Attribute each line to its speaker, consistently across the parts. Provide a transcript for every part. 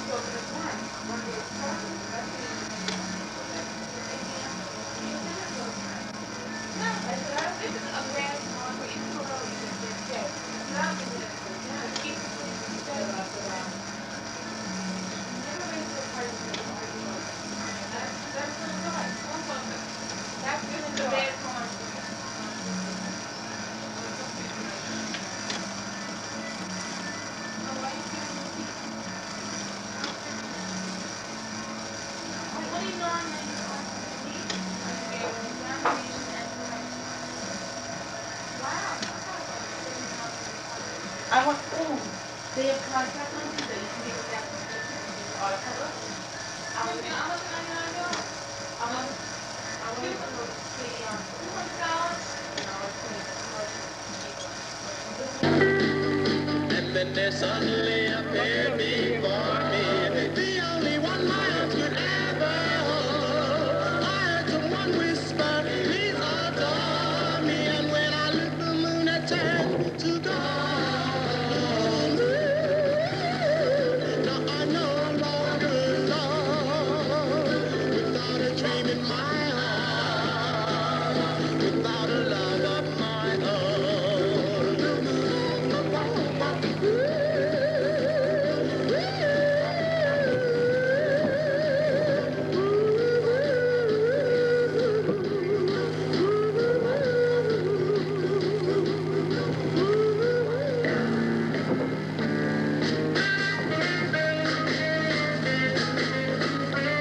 Speaker 1: I want, oh, they have contact lenses that you can get that color. I was, I want, I want
Speaker 2: And then there suddenly appeared before me, the only one my heart could ever hold. I heard someone whisper, please adore me. And when I looked, the moon had turned to gold. Now I'm no longer alone, without a dream in my heart, without a love of my own.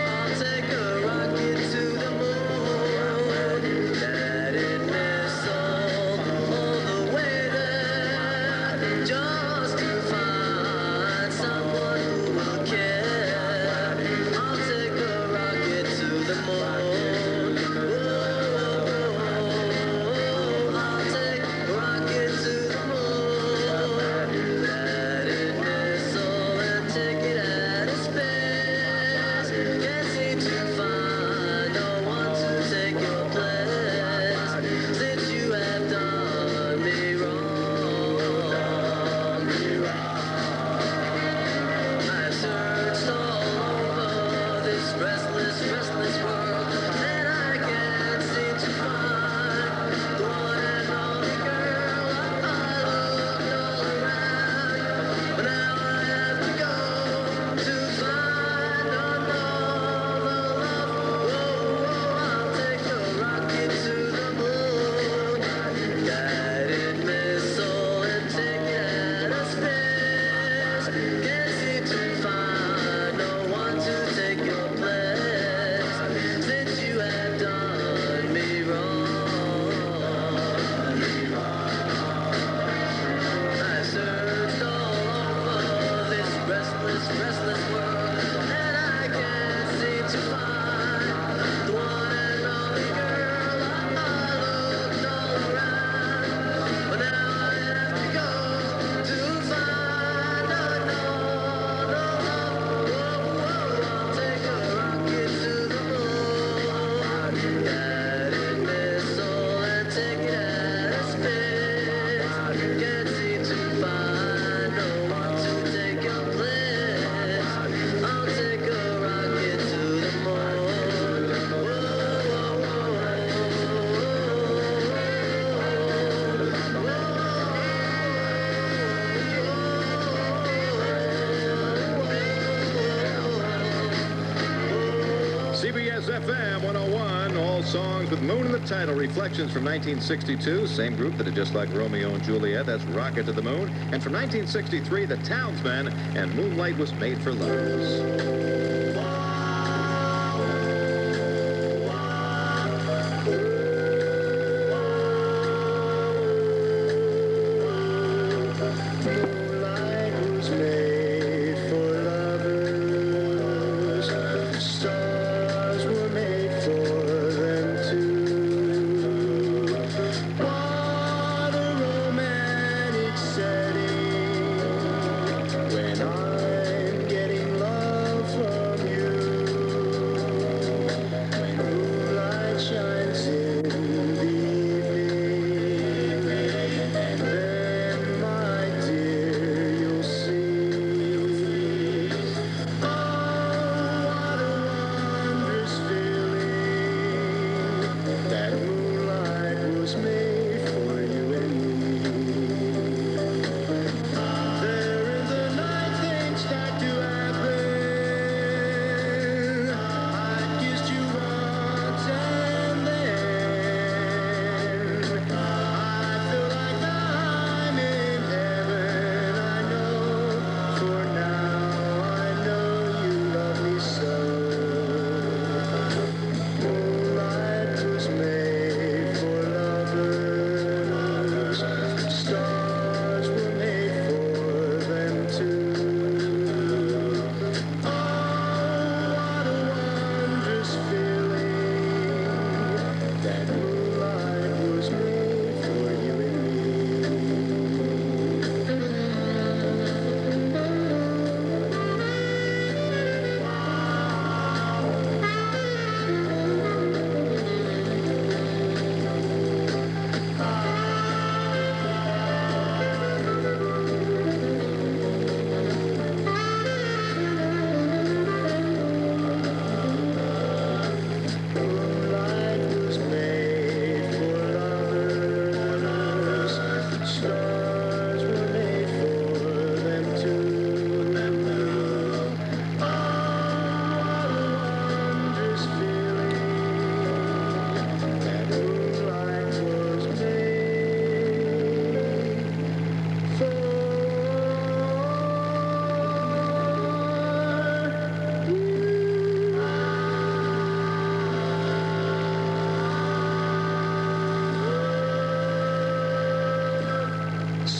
Speaker 2: I'll take a rocket to the moon, let it missile all the way there, just to find someone who will care. I'll take a rocket to the moon. Whoa, I'll take a rocket to the moon, let it missile and take it out of space. Can't seem to find no one to take your place, since you have done me wrong. I've searched all over this restless, restless world, and I can't seem to find the one and only girl. I looked all around, but now I have to go to find another love. Whoa, I'll take a rocket to the moon, guided missile, and take it out of space. Can't seem to find no one to take your place, since you have done me wrong. I searched all over this restless, restless world, and I can't seem to find the one and only girl. I looked all around, but now I have to go to find another love. Whoa, I'll take a rocket to the moon, guided missile, and take it out of space. Can't seem to find no one to take your place. I'll take a rocket to the moon.
Speaker 3: CBS FM 101, all songs with Moon in the title. Reflections from 1962, same group that did Just Like Romeo and Juliet, that's Rocket to the Moon. And from 1963, The Townsmen and Moonlight Was Made for Lovers.
Speaker 2: Moonlight was made for lovers. Stars were made for them too. What a romantic setting, when I'm getting love from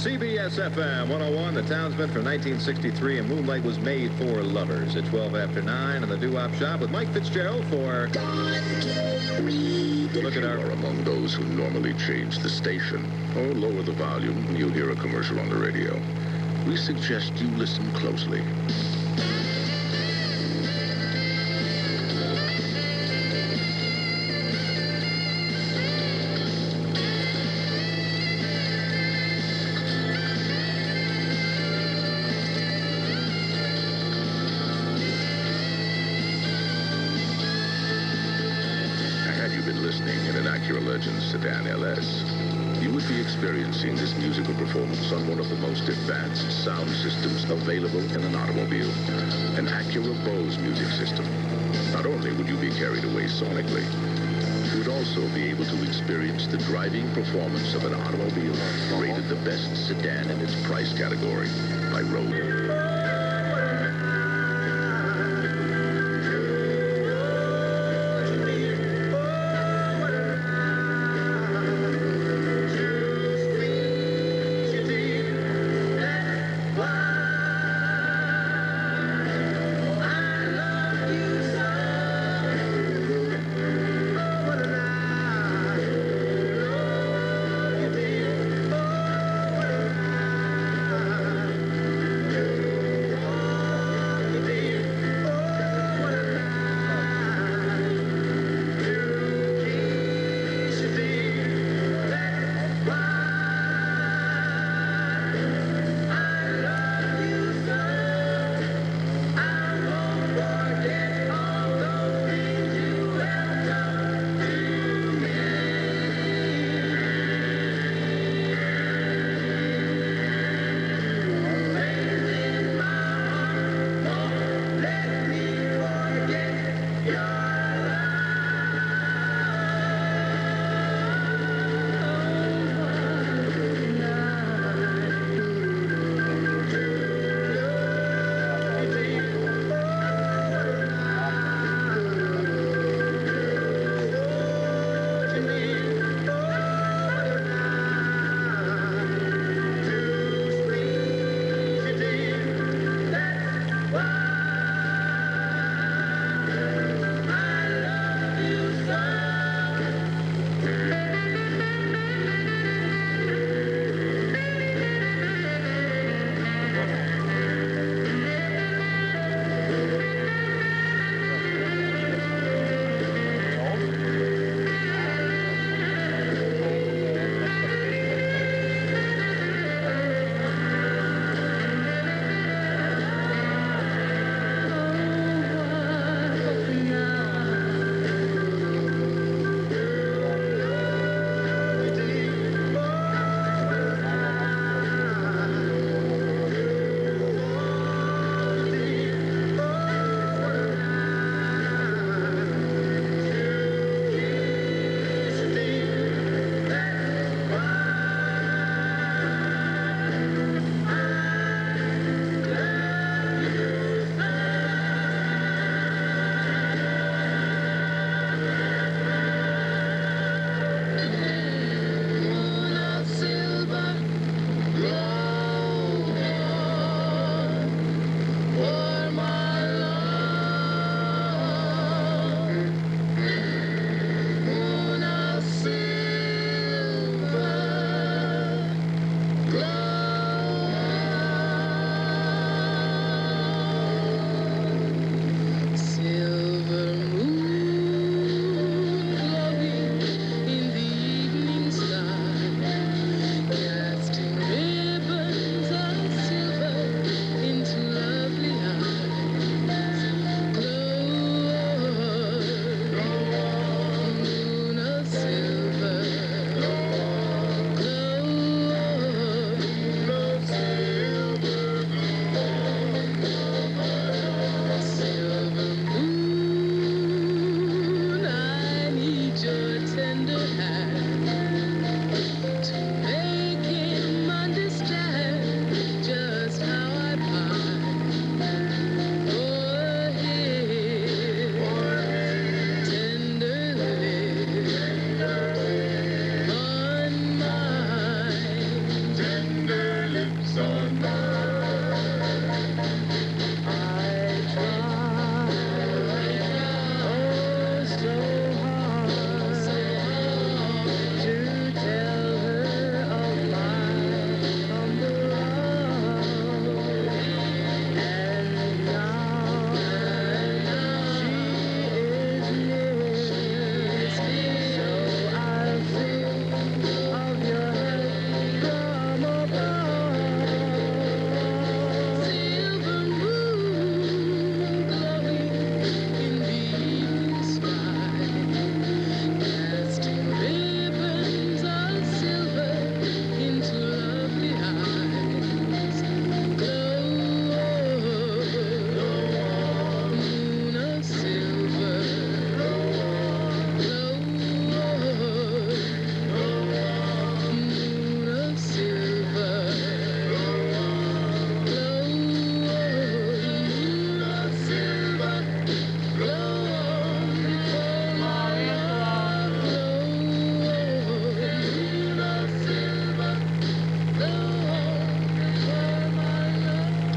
Speaker 3: CBS FM 101, The Townsmen from 1963, and Moonlight Was Made for Lovers at 12 after 9 on the Doo-Wop Shop with Mike Fitzgerald for... Look at our...
Speaker 4: Or among those who normally change the station or lower the volume when you hear a commercial on the radio. We suggest you listen closely. Had you been listening in an Acura Legends Sedan LS, you would be experiencing this musical performance on one of the most advanced sound systems available in an automobile, an Acura Bose music system. Not only would you be carried away sonically, you would also be able to experience the driving performance of an automobile rated the best sedan in its price category by Road.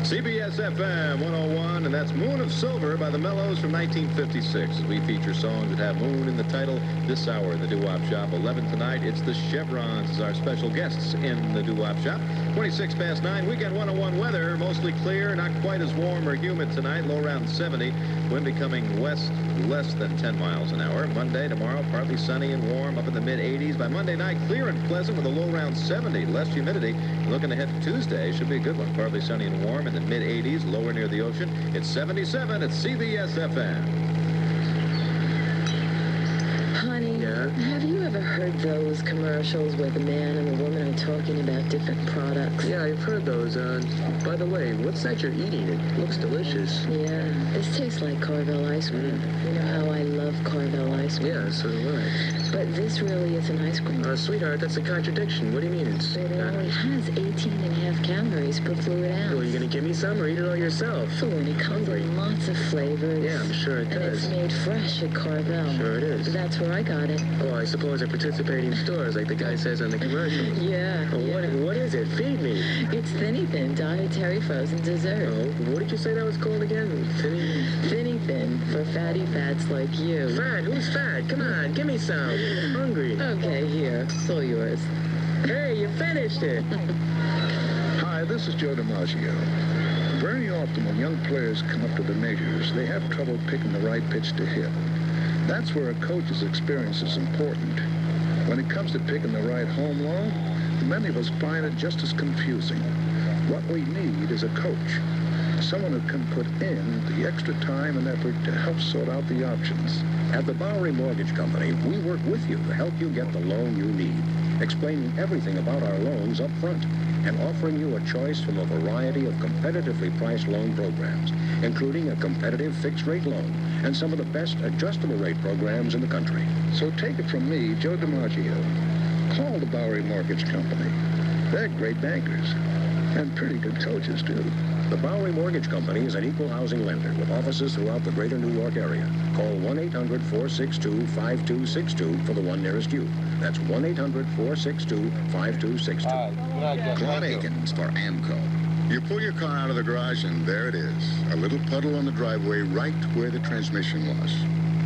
Speaker 3: CBS FM 101, and that's Moon of Silver by the Mellows from 1956. As we feature songs that have moon in the title this hour in the Doo-Wop Shop. 11 tonight, it's the Chevrons as our special guests in the Doo-Wop Shop. 26 past 9, Weekend 101 weather, mostly clear, not quite as warm or humid tonight, low around 70. Wind becoming west, less than 10 miles an hour. Monday, tomorrow, partly sunny and warm, up in the mid-80s. By Monday night, clear and pleasant with a low around 70, less humidity. Looking ahead to Tuesday, should be a good one. Partly sunny and warm in the mid-80s, lower near the ocean. It's 77 at CBS FM.
Speaker 5: Honey, have you ever heard those commercials where the man and the woman are talking about different products?
Speaker 6: Yeah, I've heard those. By the way, what's that you're eating? It looks delicious.
Speaker 5: Yeah, this tastes like Carvel ice cream. You know how I love Carvel ice cream.
Speaker 6: Yeah, so do I.
Speaker 5: But this really isn't ice cream.
Speaker 6: Sweetheart, that's a contradiction. What do you mean it's...
Speaker 5: It only has 18.5 calories per fluid ounce.
Speaker 6: Well, you gonna give me some or eat it all yourself?
Speaker 5: Oh, and it comes in lots of flavors.
Speaker 6: Yeah, I'm sure it
Speaker 5: And
Speaker 6: does.
Speaker 5: it's made fresh at Carvel.
Speaker 6: Sure it is.
Speaker 5: That's where I got it.
Speaker 6: Oh, I suppose at participating stores like the guy says on the commercial.
Speaker 5: Yeah.
Speaker 6: Oh, what is it? Feed me.
Speaker 5: It's Thinny Thin dietary frozen dessert.
Speaker 6: Oh, what did you say that was called again?
Speaker 5: Thinny Thin for fatty fats like you.
Speaker 6: Fat? Who's fat? Come on, give me some. I'm hungry.
Speaker 5: Okay, here. It's all yours.
Speaker 6: Hey, you finished it.
Speaker 7: Hi, this is Joe DiMaggio. Very often when young players come up to the majors, they have trouble picking the right pitch to hit. That's where a coach's experience is important. When it comes to picking the right home run, many of us find it just as confusing. What we need is a coach. Someone who can put in the extra time and effort to help sort out the options.
Speaker 8: At the Bowery Mortgage Company, we work with you to help you get the loan you need, explaining everything about our loans up front and offering you a choice from a variety of competitively priced loan programs, including a competitive fixed-rate loan and some of the best adjustable-rate programs in the country.
Speaker 7: So take it from me, Joe DiMaggio. Call the Bowery Mortgage Company. They're great bankers and pretty good coaches, too.
Speaker 8: The Bowery Mortgage Company is an equal housing lender with offices throughout the greater New York area. Call 1-800-462-5262 for the one nearest you. That's 1-800-462-5262.
Speaker 9: Claude Akins for AMCO. You pull your car out of the garage and there it is. A little puddle on the driveway right where the transmission was.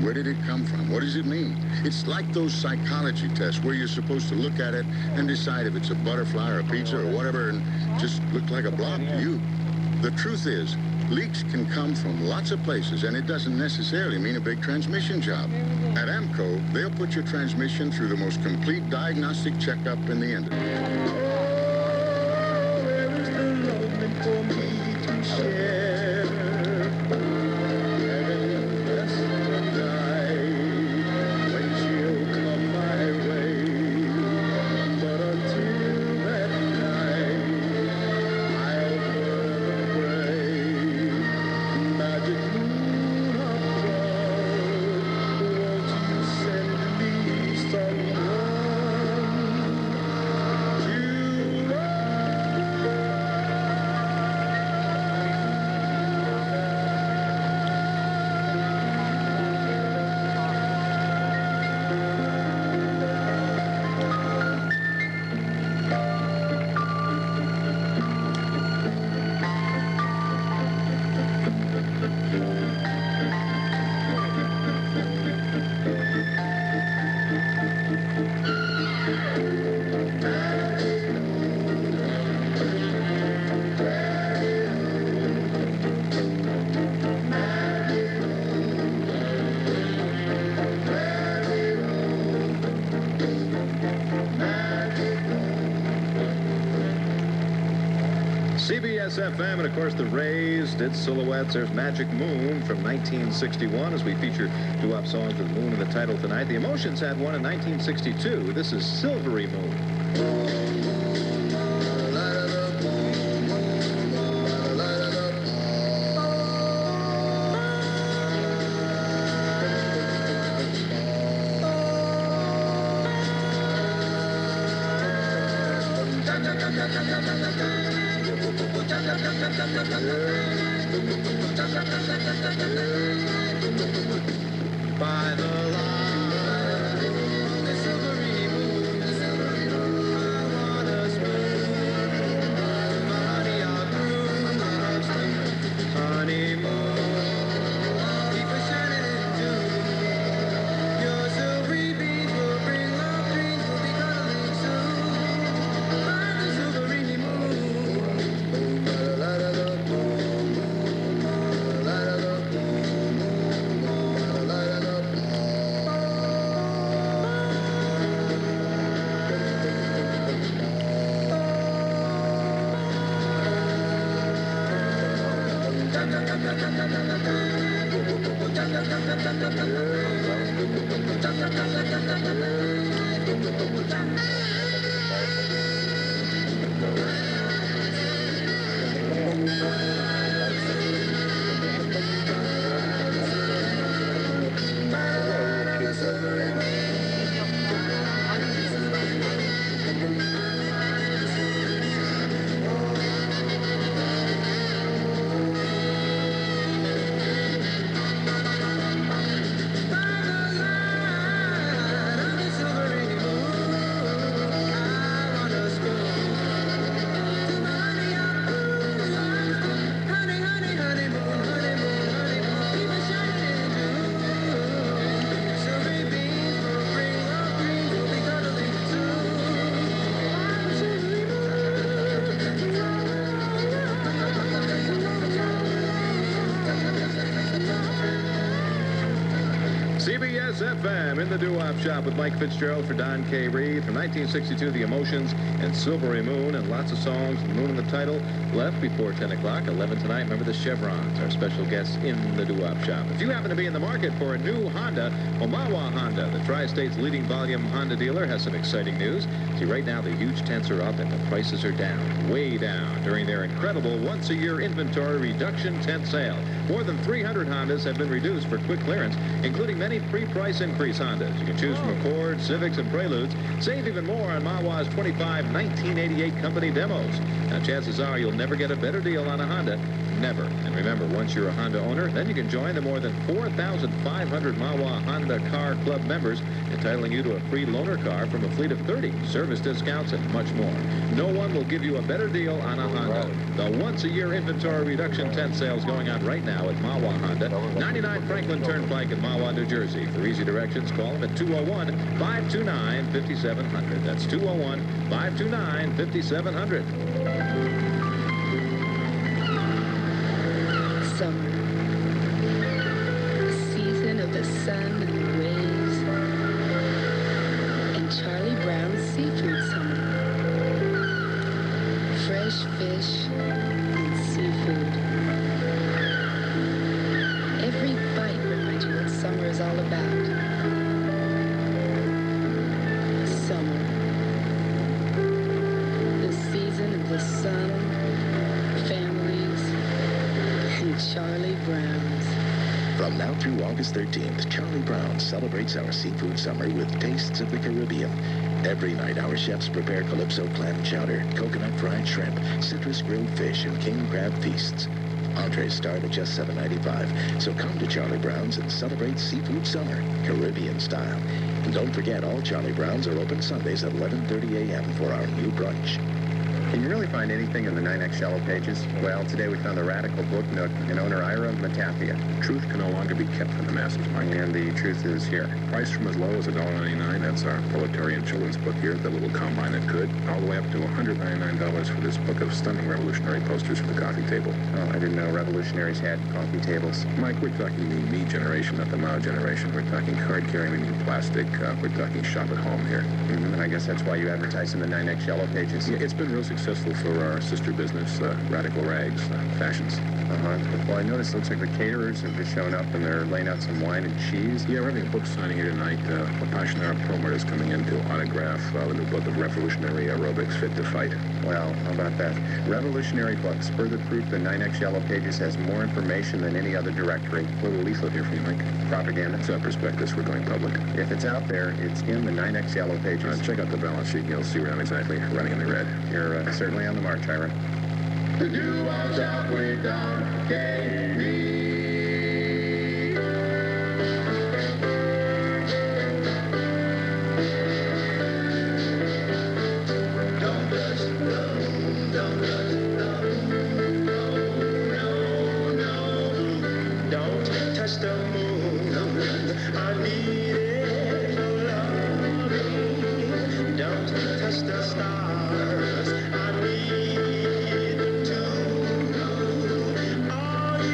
Speaker 9: Where did it come from? What does it mean? It's like those psychology tests where you're supposed to look at it and decide if it's a butterfly or a pizza or whatever and just look like a blob to you. The truth is, leaks can come from lots of places, and it doesn't necessarily mean a big transmission job. At AMCO, they'll put your transmission through the most complete diagnostic checkup in the industry.
Speaker 2: Where is the love meant for me to share? Heaven bless the night when she'll come my way. But until that night, I'll forever pray. Magic moon of love, won't you send me someone to love?
Speaker 3: CBS FM, and of course the Rays did silhouettes. There's Magic Moon from 1961 as we feature doo-wop songs with Moon in the title tonight. The Emotions had one in 1962. This is Silvery Moon.
Speaker 2: By the light, the silvery moon, I wanna swoon. My body all groove,
Speaker 3: CBS FM in the doo-wop shop with Mike Fitzgerald for Don K. Reed. From 1962, The Emotions and Silvery Moon, and lots of songs, Moon in the title, left before 10 o'clock. 11 tonight, remember the Chevrons, our special guests in the doo-wop shop. If you happen to be in the market for a new Honda, Omawa Honda, the Tri-State's leading volume Honda dealer, has some exciting news. See, right now, the huge tents are up and the prices are down, way down, during their incredible once-a-year inventory reduction tent sale. More than 300 Hondas have been reduced for quick clearance, including many pre-price increase Hondas. You can choose from Accords, Civics, and Preludes. Save even more on Mawa's 25 1988 company demos. Now, chances are you'll never get a better deal on a Honda. Never. And remember, once you're a Honda owner, then you can join the more than 4,500 Mawa Honda Car Club members, entitling you to a free loaner car from a fleet of 30, service discounts, and much more. No one will give you a better deal on a Honda. The once-a-year inventory reduction tent sales going on right now at Mawa Honda, 99 Franklin Turnpike in Mawa, New Jersey. For easy directions, call them at 201-529-5700. That's 201-529-5700.
Speaker 5: Summer. Season of the sun and the waves. And Charlie Brown's seafood summer. Fresh fish and seafood. Every bite reminds you what summer is all about. Summer. The season of the sun, families, and Charlie Brown's.
Speaker 10: From now through August 13th, Charlie Brown's celebrates our seafood summer with tastes of the Caribbean. Every night, our chefs prepare calypso clam chowder, coconut fried shrimp, citrus grilled fish, and king crab feasts. Entrees start at just $7.95, so come to Charlie Brown's and celebrate seafood summer, Caribbean style. And don't forget, all Charlie Brown's are open Sundays at 11:30 a.m. for our new brunch.
Speaker 6: Can you really find anything in the 9X Yellow Pages? Well, today we found the Radical Book Nook and owner Ira Matafia.
Speaker 4: Truth can no longer be kept from the masses, Mike.
Speaker 6: And the truth is here.
Speaker 4: Price from as low as $1.99, that's our proletarian children's book here, The Little Combine That Could, all the way up to $199 for this book of stunning revolutionary posters for the coffee table.
Speaker 6: Oh, I didn't know revolutionaries had coffee tables.
Speaker 4: Mike, we're talking the me generation, not the Mao generation. We're talking card-carrying, we need plastic. We're talking shop at home here.
Speaker 6: And I guess that's why you advertise in the 9X Yellow Pages.
Speaker 4: Yeah, it's been real successful for our sister business, Radical Rags Fashions.
Speaker 6: Well, I noticed it looks like the caterers have just shown up and they're laying out some wine and cheese.
Speaker 4: Yeah, we're having a book signing here tonight. Pashnar Promer is coming in to autograph the new book of Revolutionary Aerobics, Fit to Fight.
Speaker 6: Well, how about that? Revolutionary books. Further proof the 9X Yellow Pages has more information than any other directory.
Speaker 4: A little leaflet here for you, Mike.
Speaker 6: Propaganda.
Speaker 4: It's a prospectus. We're going public.
Speaker 6: If it's out there, it's in the 9X Yellow Pages.
Speaker 4: Check out the balance sheet. You'll see where I'm exactly running in the red.
Speaker 6: You're certainly on the march, Ira.
Speaker 9: The doo-wop shop with Don K. Reed. Don't touch the moon, don't touch the moon, no, no, no. Don't touch the moon, I need it, no loving. Don't touch the stars, I need it too. All you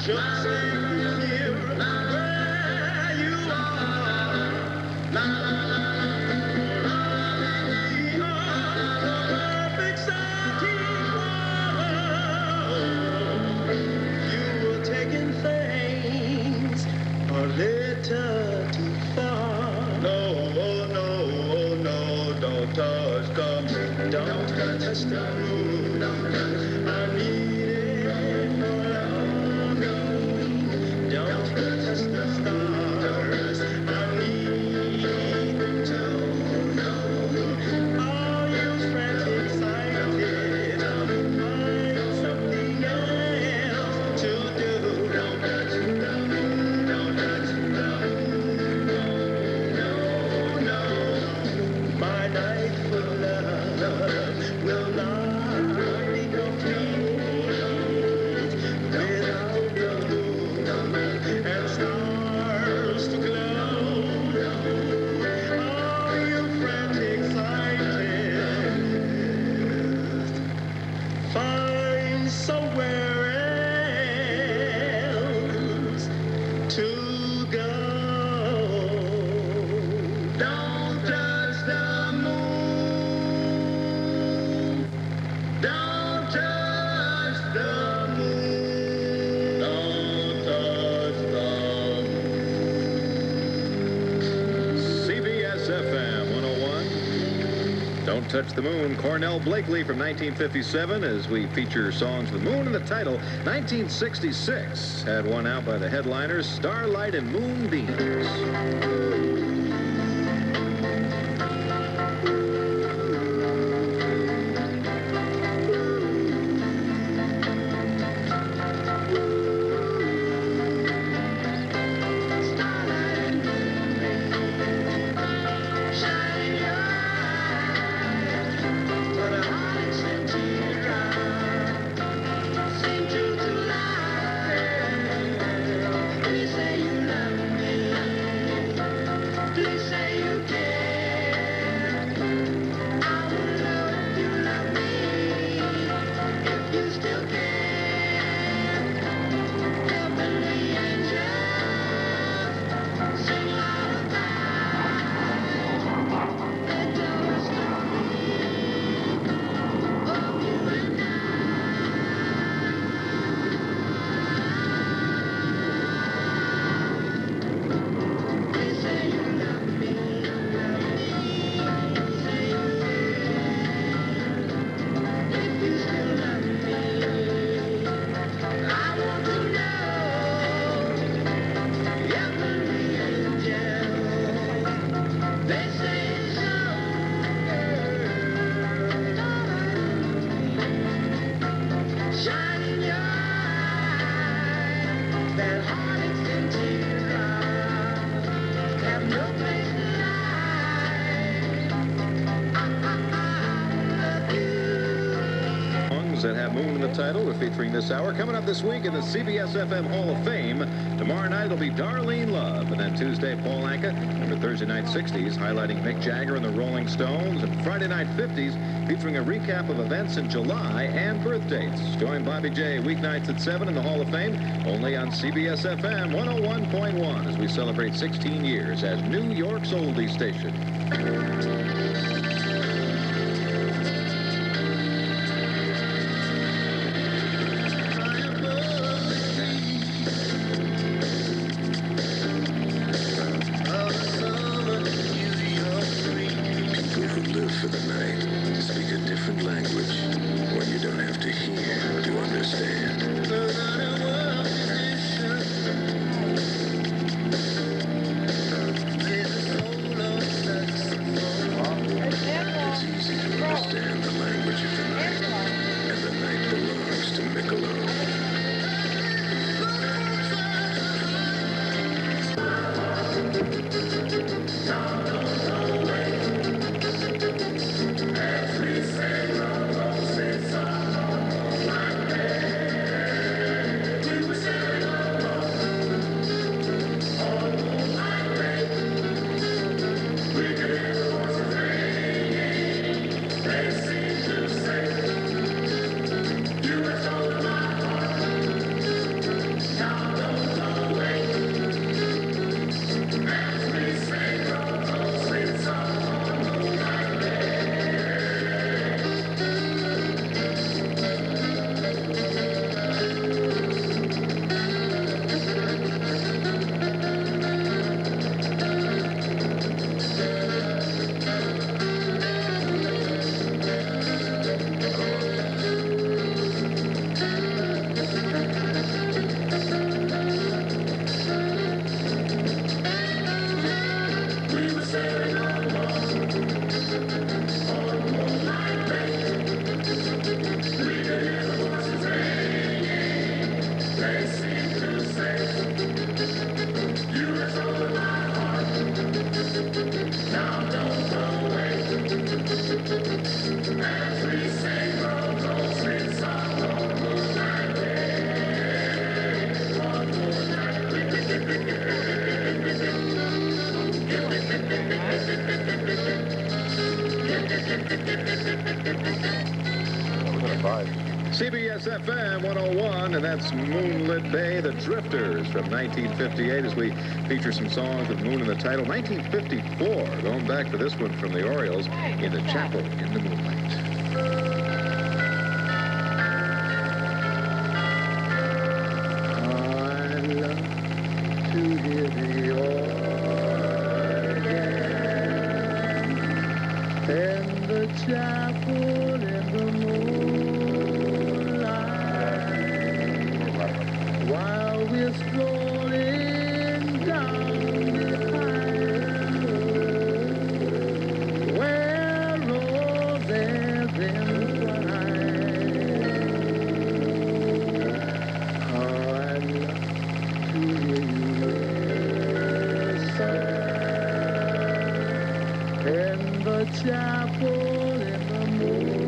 Speaker 2: just ain't here where you are. La la la la la, we are the perfect satin flower. You were taking things a little too far. No, no, no, don't touch the moon. Don't touch the moon. I need it for loving. Don't touch the stars. I need to know. Are you frantic, excited? Find something else to do. Don't touch the moon. Don't touch the moon. No, no. My night for love will not be complete without the moon and stars to glow. Are you frantic, excited? Find somewhere else to go. Don't touch the moon. Don't touch the moon. Don't touch the moon.
Speaker 3: CBS FM 101. Don't Touch the Moon. Cornell Blakely from 1957 as we feature songs with moon in the title. 1966 had one out by the headliners, Starlight and Moonbeams. That have moon in the title. We're featuring this hour. Coming up this week in the CBS FM Hall of Fame. Tomorrow night it'll be Darlene Love. And then Tuesday, Paul Anka. For Thursday night 60s, highlighting Mick Jagger and the Rolling Stones. And Friday night 50s, featuring a recap of events in July and birth dates. Join Bobby J. weeknights at 7 in the Hall of Fame. Only on CBS FM 101.1 as we celebrate 16 years as New York's oldie station.
Speaker 10: For the night, speak a different language when you don't have to hear to understand. It's easy to understand the language of the night, and the night belongs to Michelob.
Speaker 2: Now
Speaker 3: CBS FM 101, and that's Moonlit Bay, The Drifters from 1958, as we feature some songs with moon in the title. 1954, going back to this one from the Orioles, In the Chapel in the Moonlight.
Speaker 2: I love to hear the organ in the chapel in the moonlight while we're strolling down the aisle where roses in chapel in the moonlight,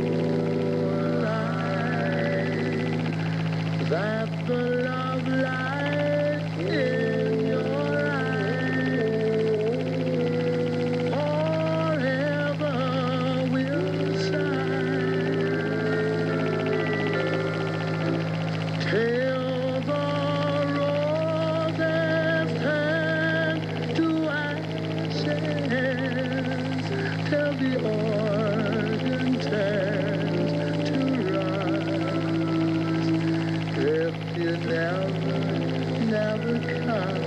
Speaker 2: that the love light in your eyes forever will shine till the roses turn to ashes, till the organ turns to rust. If you never come,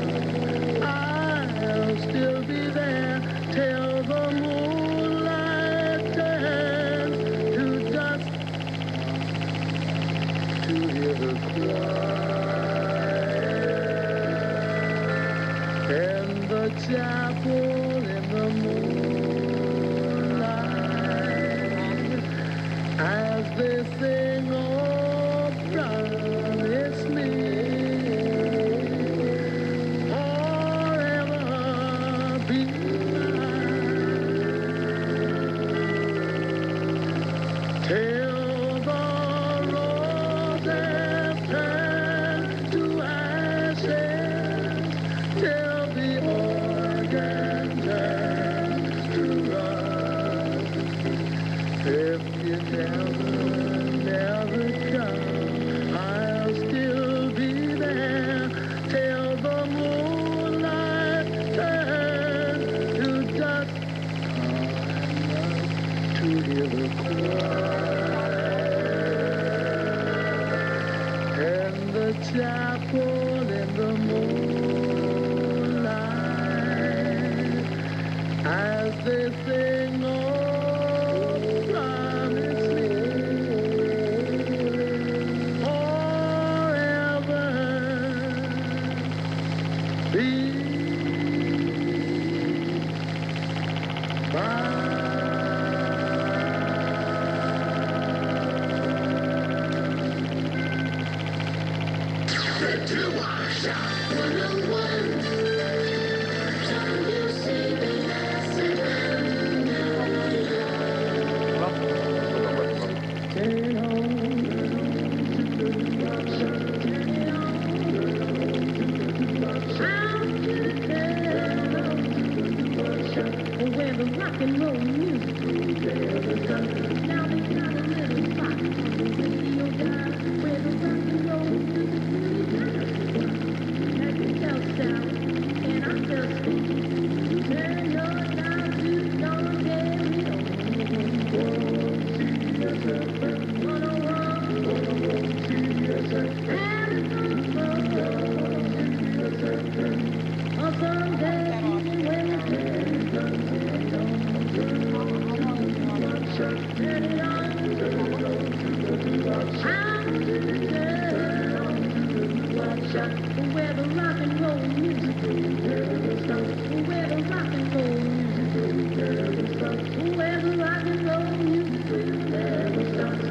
Speaker 2: I'll still be there till the moonlight turns to dust. To hear the choir in the chapel in the moonlight as they sing, oh, promise me forever be mine till the roses turn to ashes, till the organ turns to rust. If you never come, I'll still be there till the moonlight turns to dust. I love to hear the choir in the chapel in the moonlight as they sing, oh, promise me forever be mine.
Speaker 11: Where the rock and roll music now they got a little spot on the radio dial where the rock and roll music as you tell sound and I tell speak. Turn your dial to don't get me on. 101 on Sunday evening when it's turn it on. Where the rock and roll music, where the rock and roll music, where the rock and roll music never stops.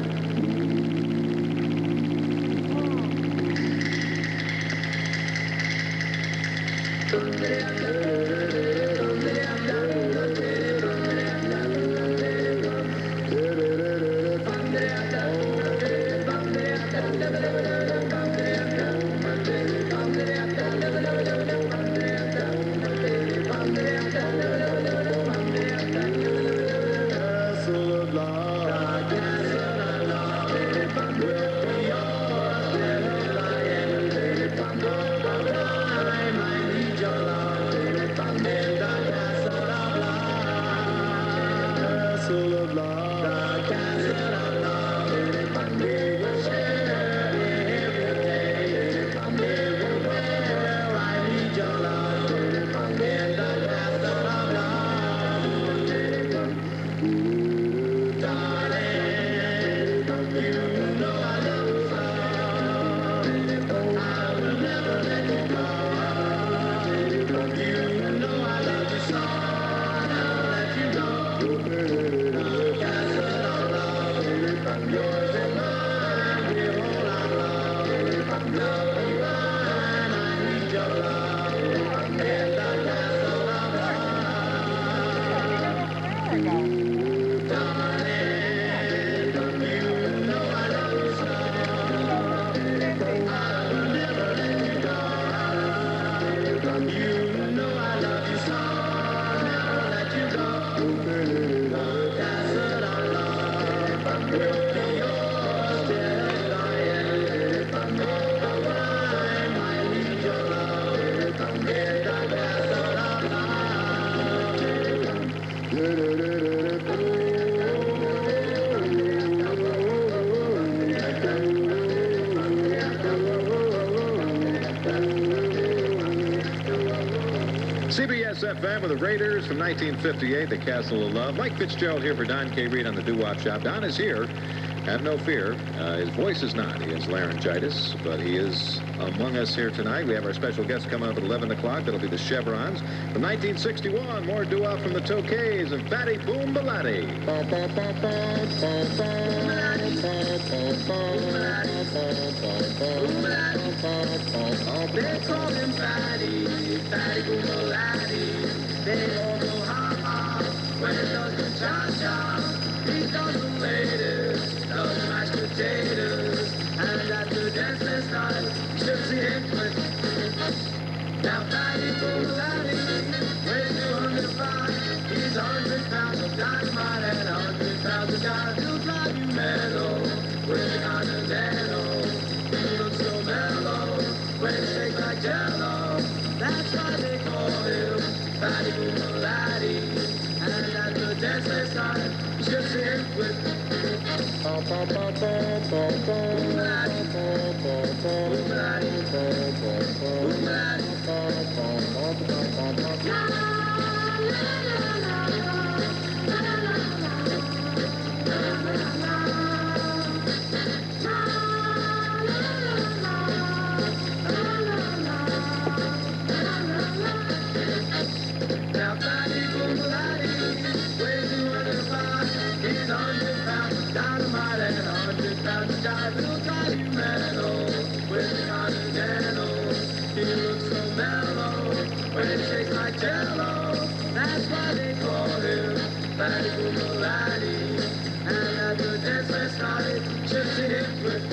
Speaker 3: CBS FM with the Raiders from 1958, The Castle of Love. Mike Fitzgerald here for Don K. Reed on the Doo-Wop Shop. Don is here. Have no fear. His voice is not. He has laryngitis, but he is among us here tonight. We have our special guest coming up at 11 o'clock. That'll be the Chevrons. From 1961, more doo-wop from the Tokays and Fatty Boom Baladi.
Speaker 2: They call him Fatty, Fatty Boom Baladi. They all know how when it does the cha-cha. He does the latest, does the mashed potatoes, and at the dance last night, strips the hip with. Now Fatty Boom Baladi weighs 205. He's 100 pounds of dynamite and 100 pounds of guys. He'll drive you mellow with the Continental. He looks so mellow when he shakes like Jello. That's why they call him Fatty Boom Baladi. And at the dance last night, strips the hip with. Boom Baladi, Boom Baladi, Boom Now Fatty Boom Baladi weighs 205. He's 100 pounds of dynamite and 100 pounds of jive. He'll drive you mellow with the Continental. He looks so mellow when he shakes like Jello. That's why they call him Fatty Boom Baladi. And at the dance last night, chips the hip with.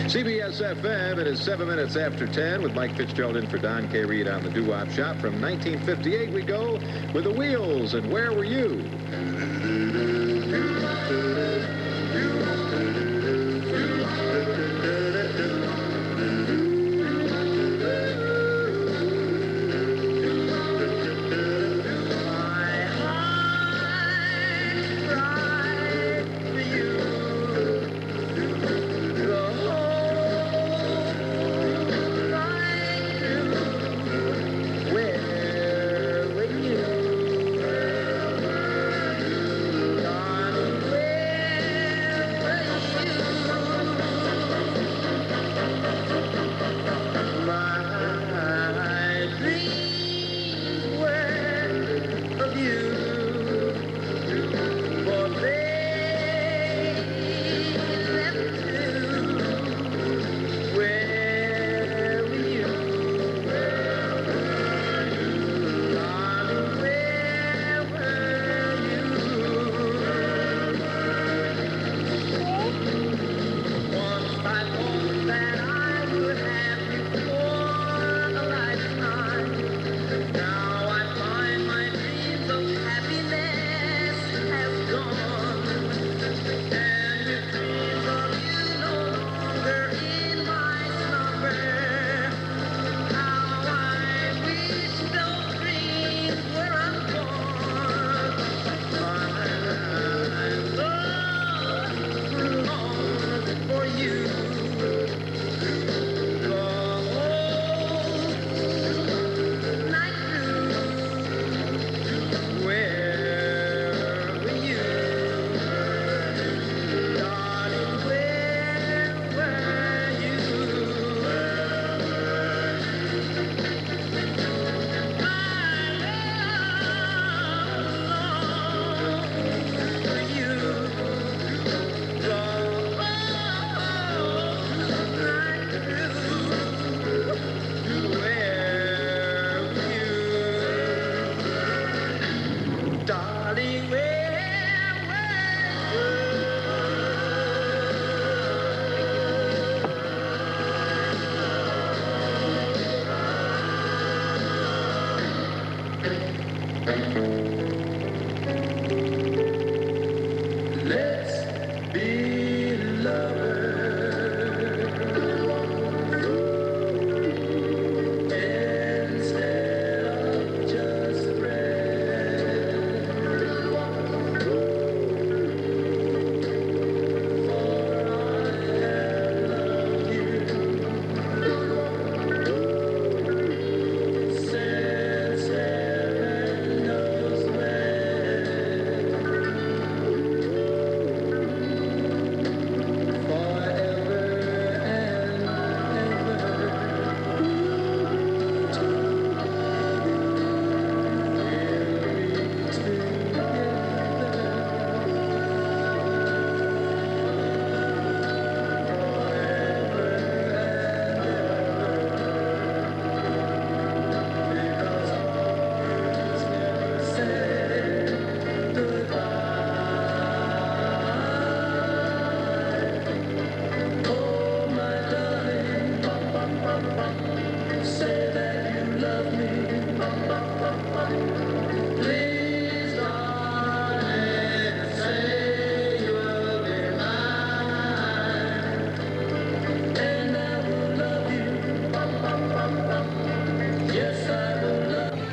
Speaker 3: CBS FM, it is 7 minutes after 10 with Mike Fitzgerald in for Don K. Reed on the Doo-Wop Shop. From 1958, we go with the Wheels and Where Were You?
Speaker 2: Say that you love me. Please, darling, say you'll be mine, and I will love you. Yes, I will love you.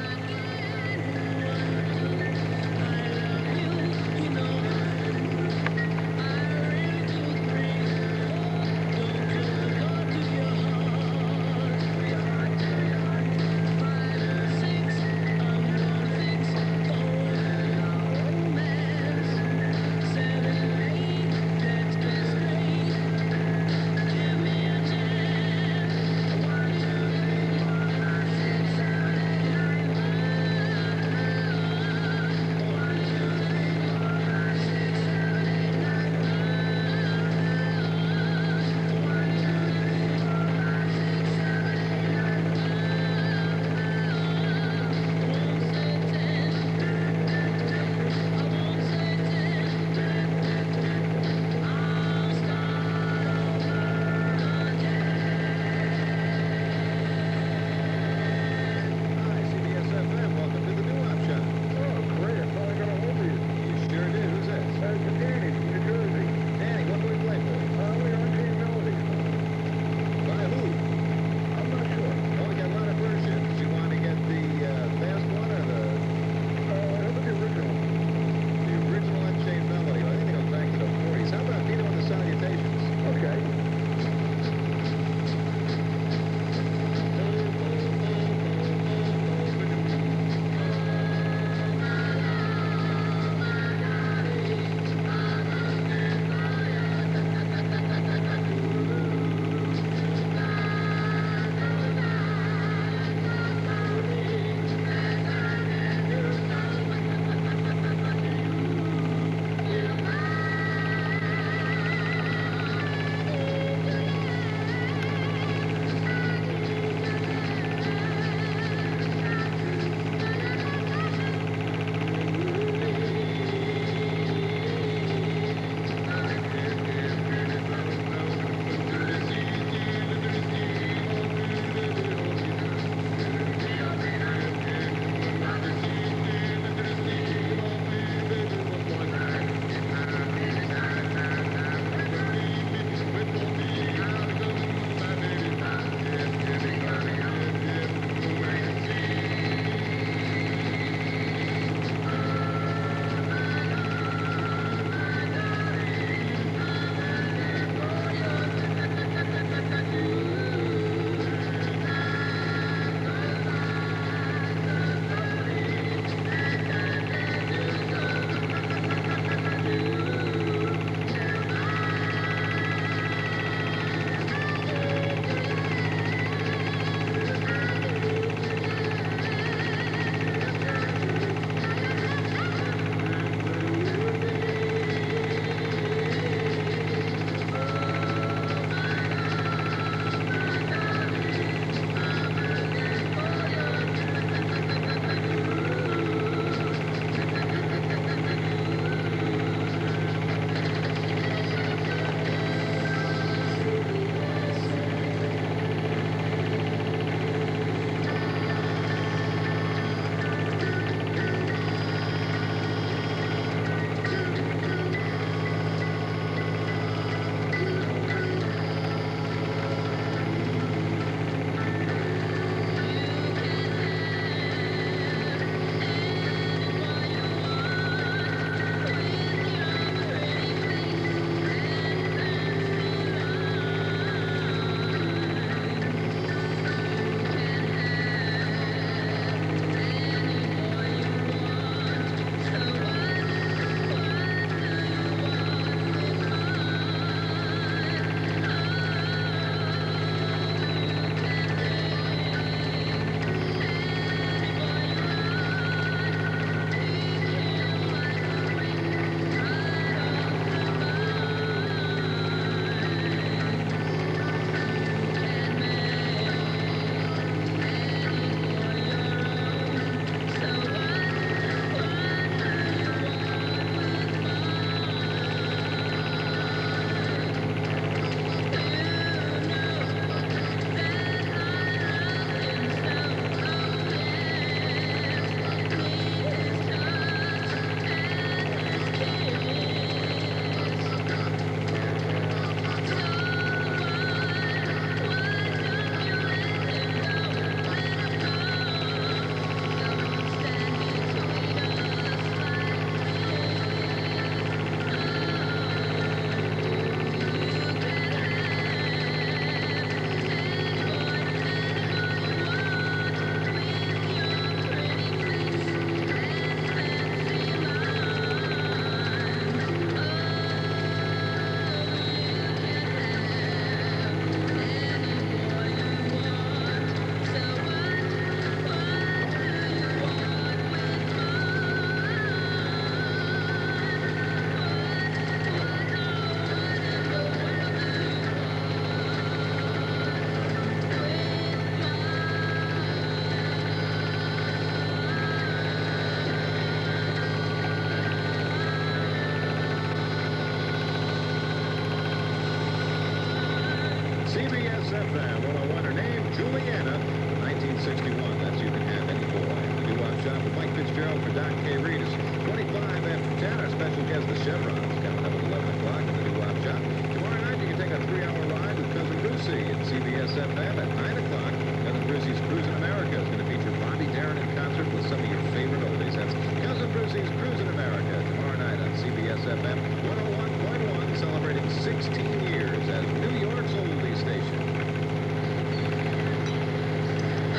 Speaker 3: FM 101. Her name, Juliana, from 1961. That's You Can Have Any Boy. The doo-wop shop with Mike Fitzgerald for Don K. Reed. It's 25 after 10. Our special guest, the Chevrons, coming up at 11 o'clock in the doo-wop shop. Tomorrow night, you can take a 3-hour ride with Cousin Brucey at CBS FM at 9 o'clock. Cousin Brucey's Cruisin' America is going to feature Bobby Darin in concert with some of your favorite oldies. That's Cousin Brucey's Cruisin' America tomorrow night on CBS FM 101.1, celebrating 16 years as New York's oldie station.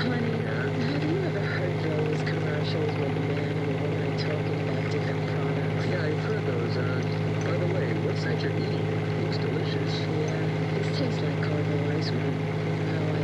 Speaker 5: Honey, have you ever heard those commercials where the man and the woman are talking about different products?
Speaker 8: Yeah, I've heard those. By the way, what's that you're eating? It looks delicious.
Speaker 5: Yeah, this tastes like caramel ice cream. How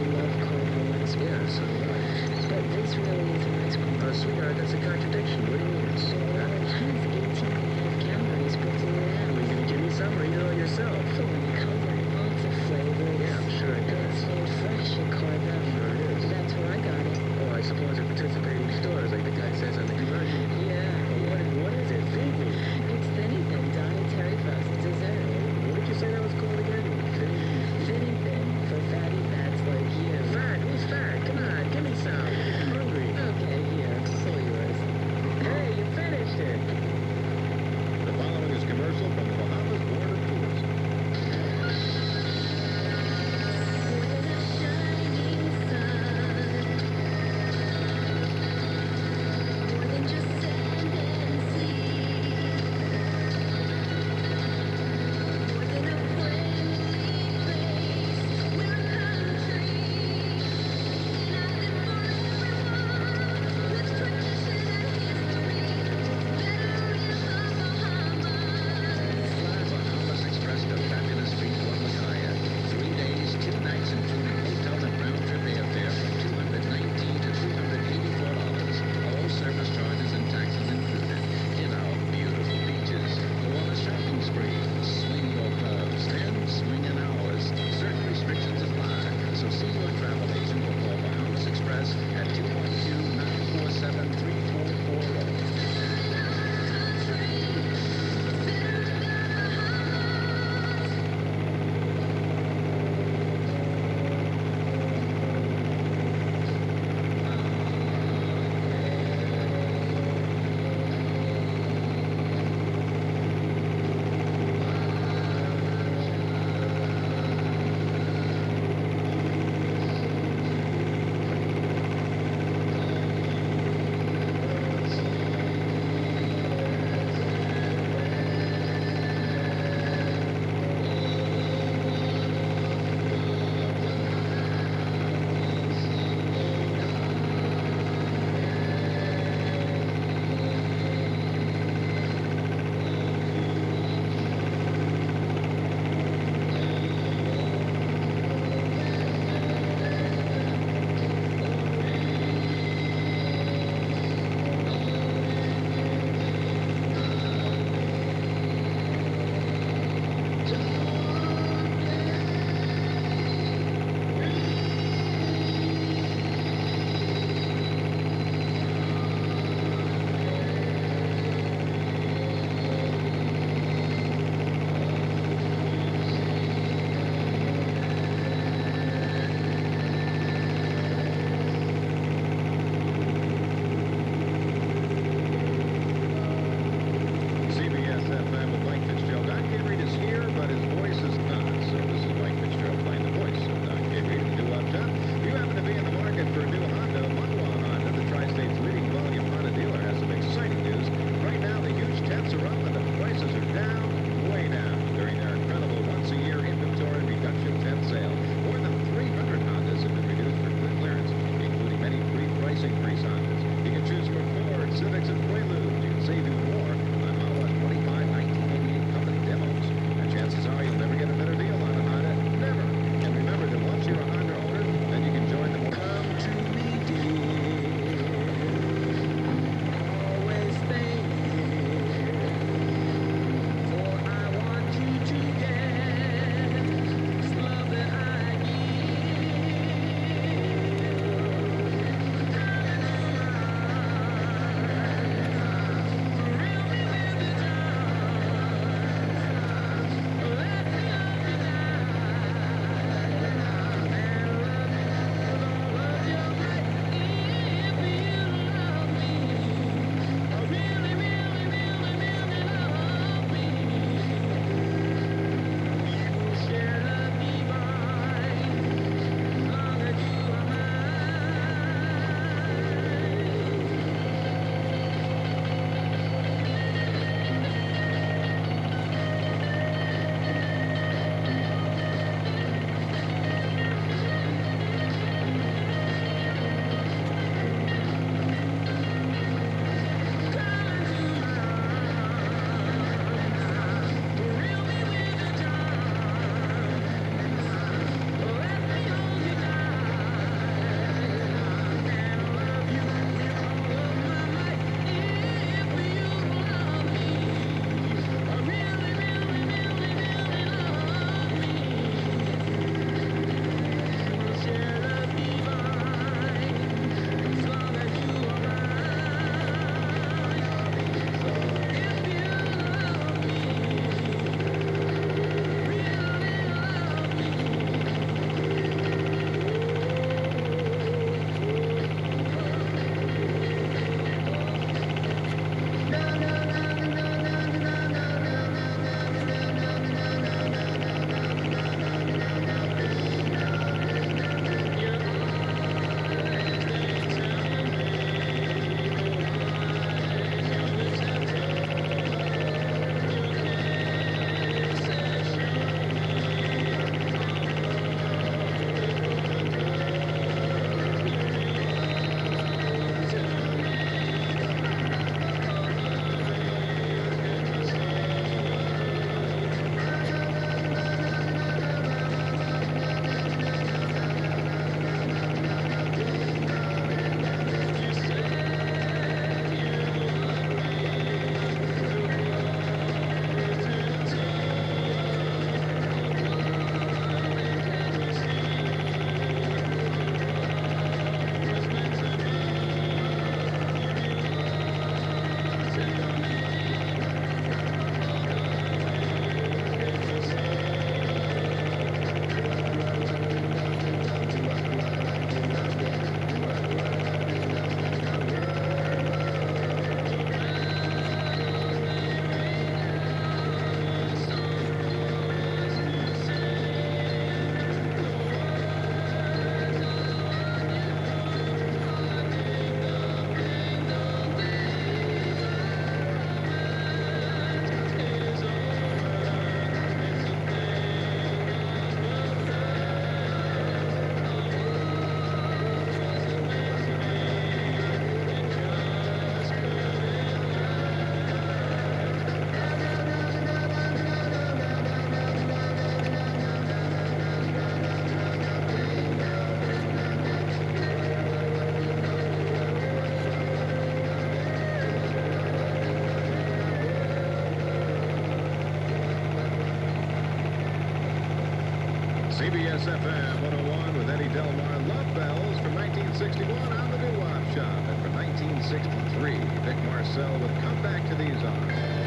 Speaker 3: Kiss FM 101 with Eddie Delmar. Love Bells from 1961 on the Doo-Wop Shop. And from 1963, Vic Marcel with Come Back to These Arms.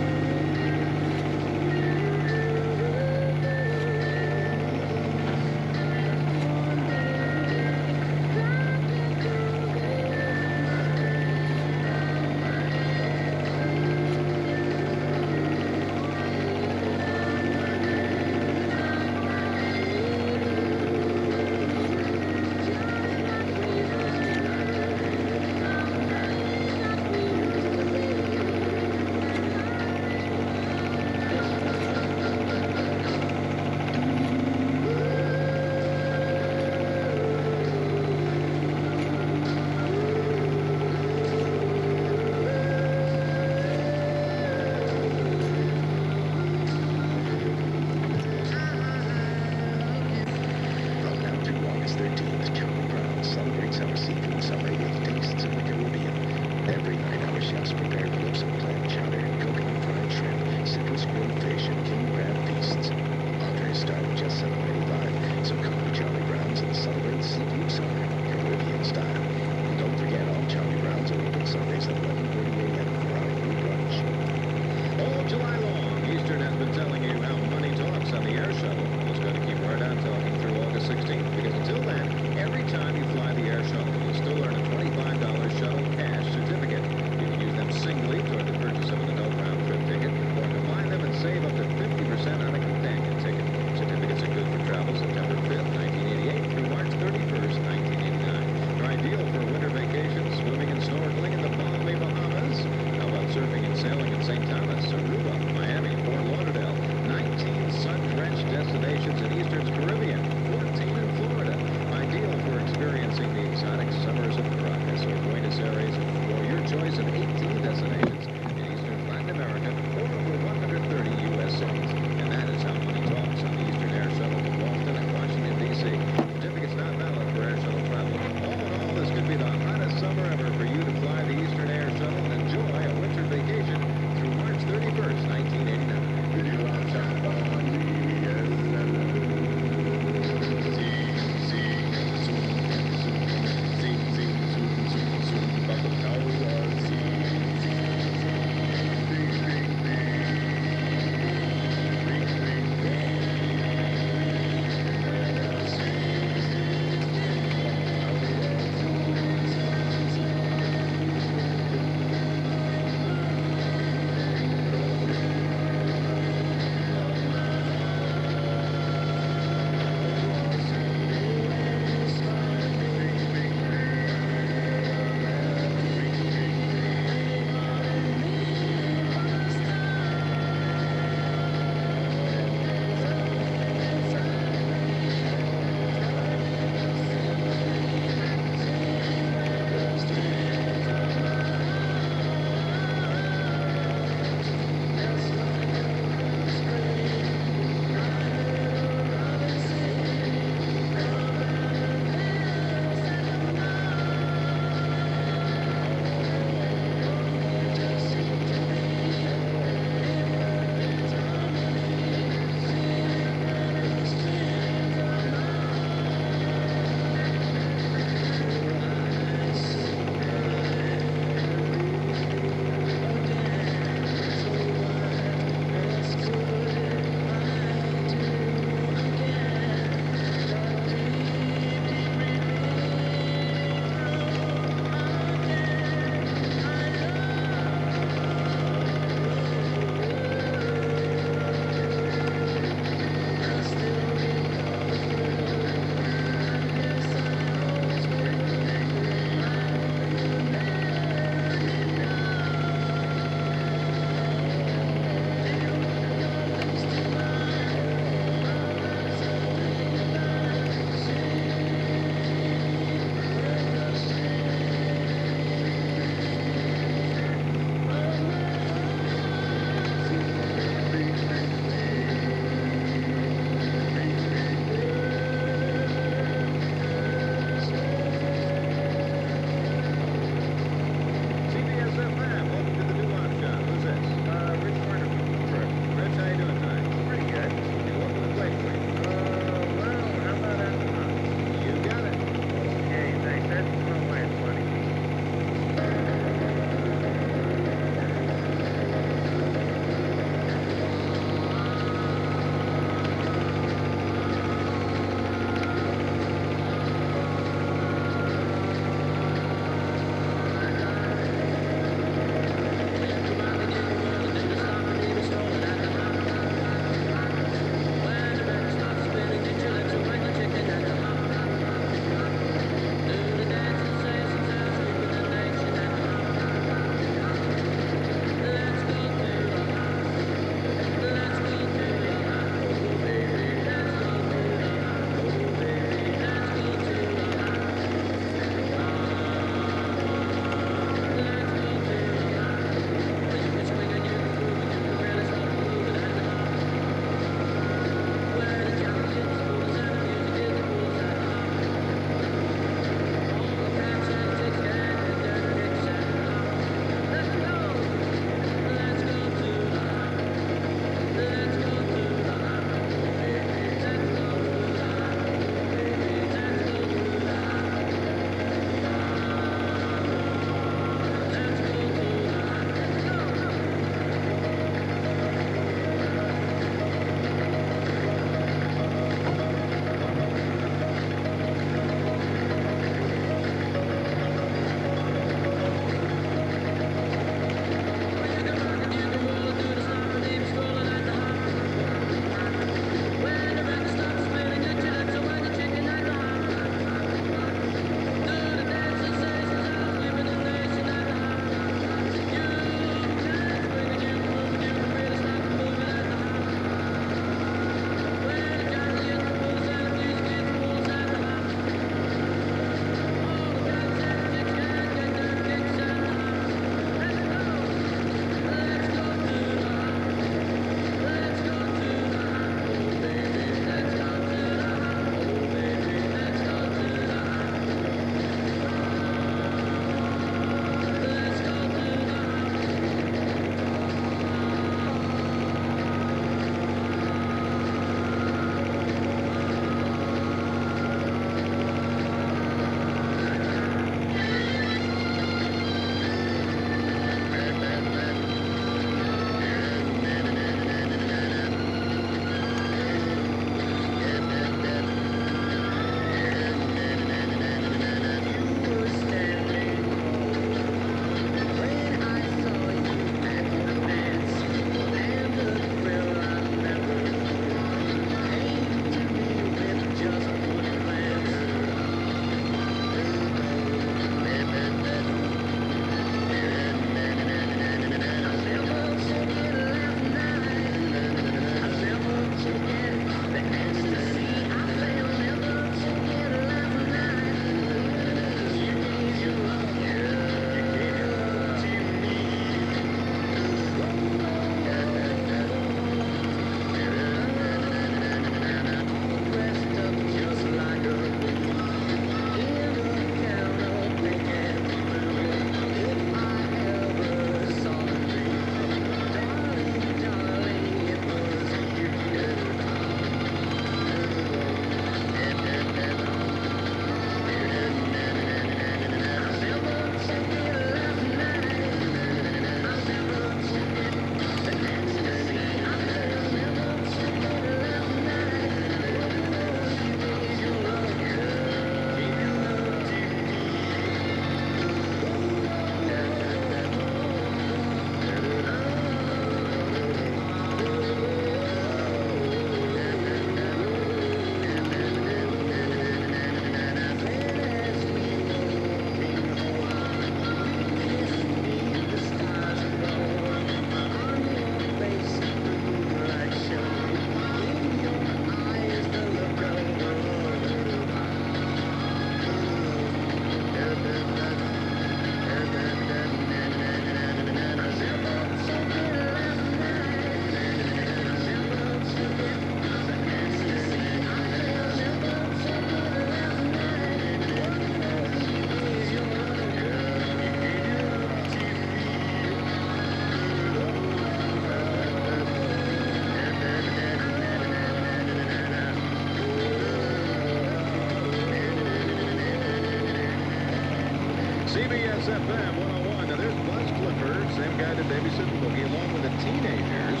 Speaker 3: same guy did Babysitting Boogie, along with the Teenagers.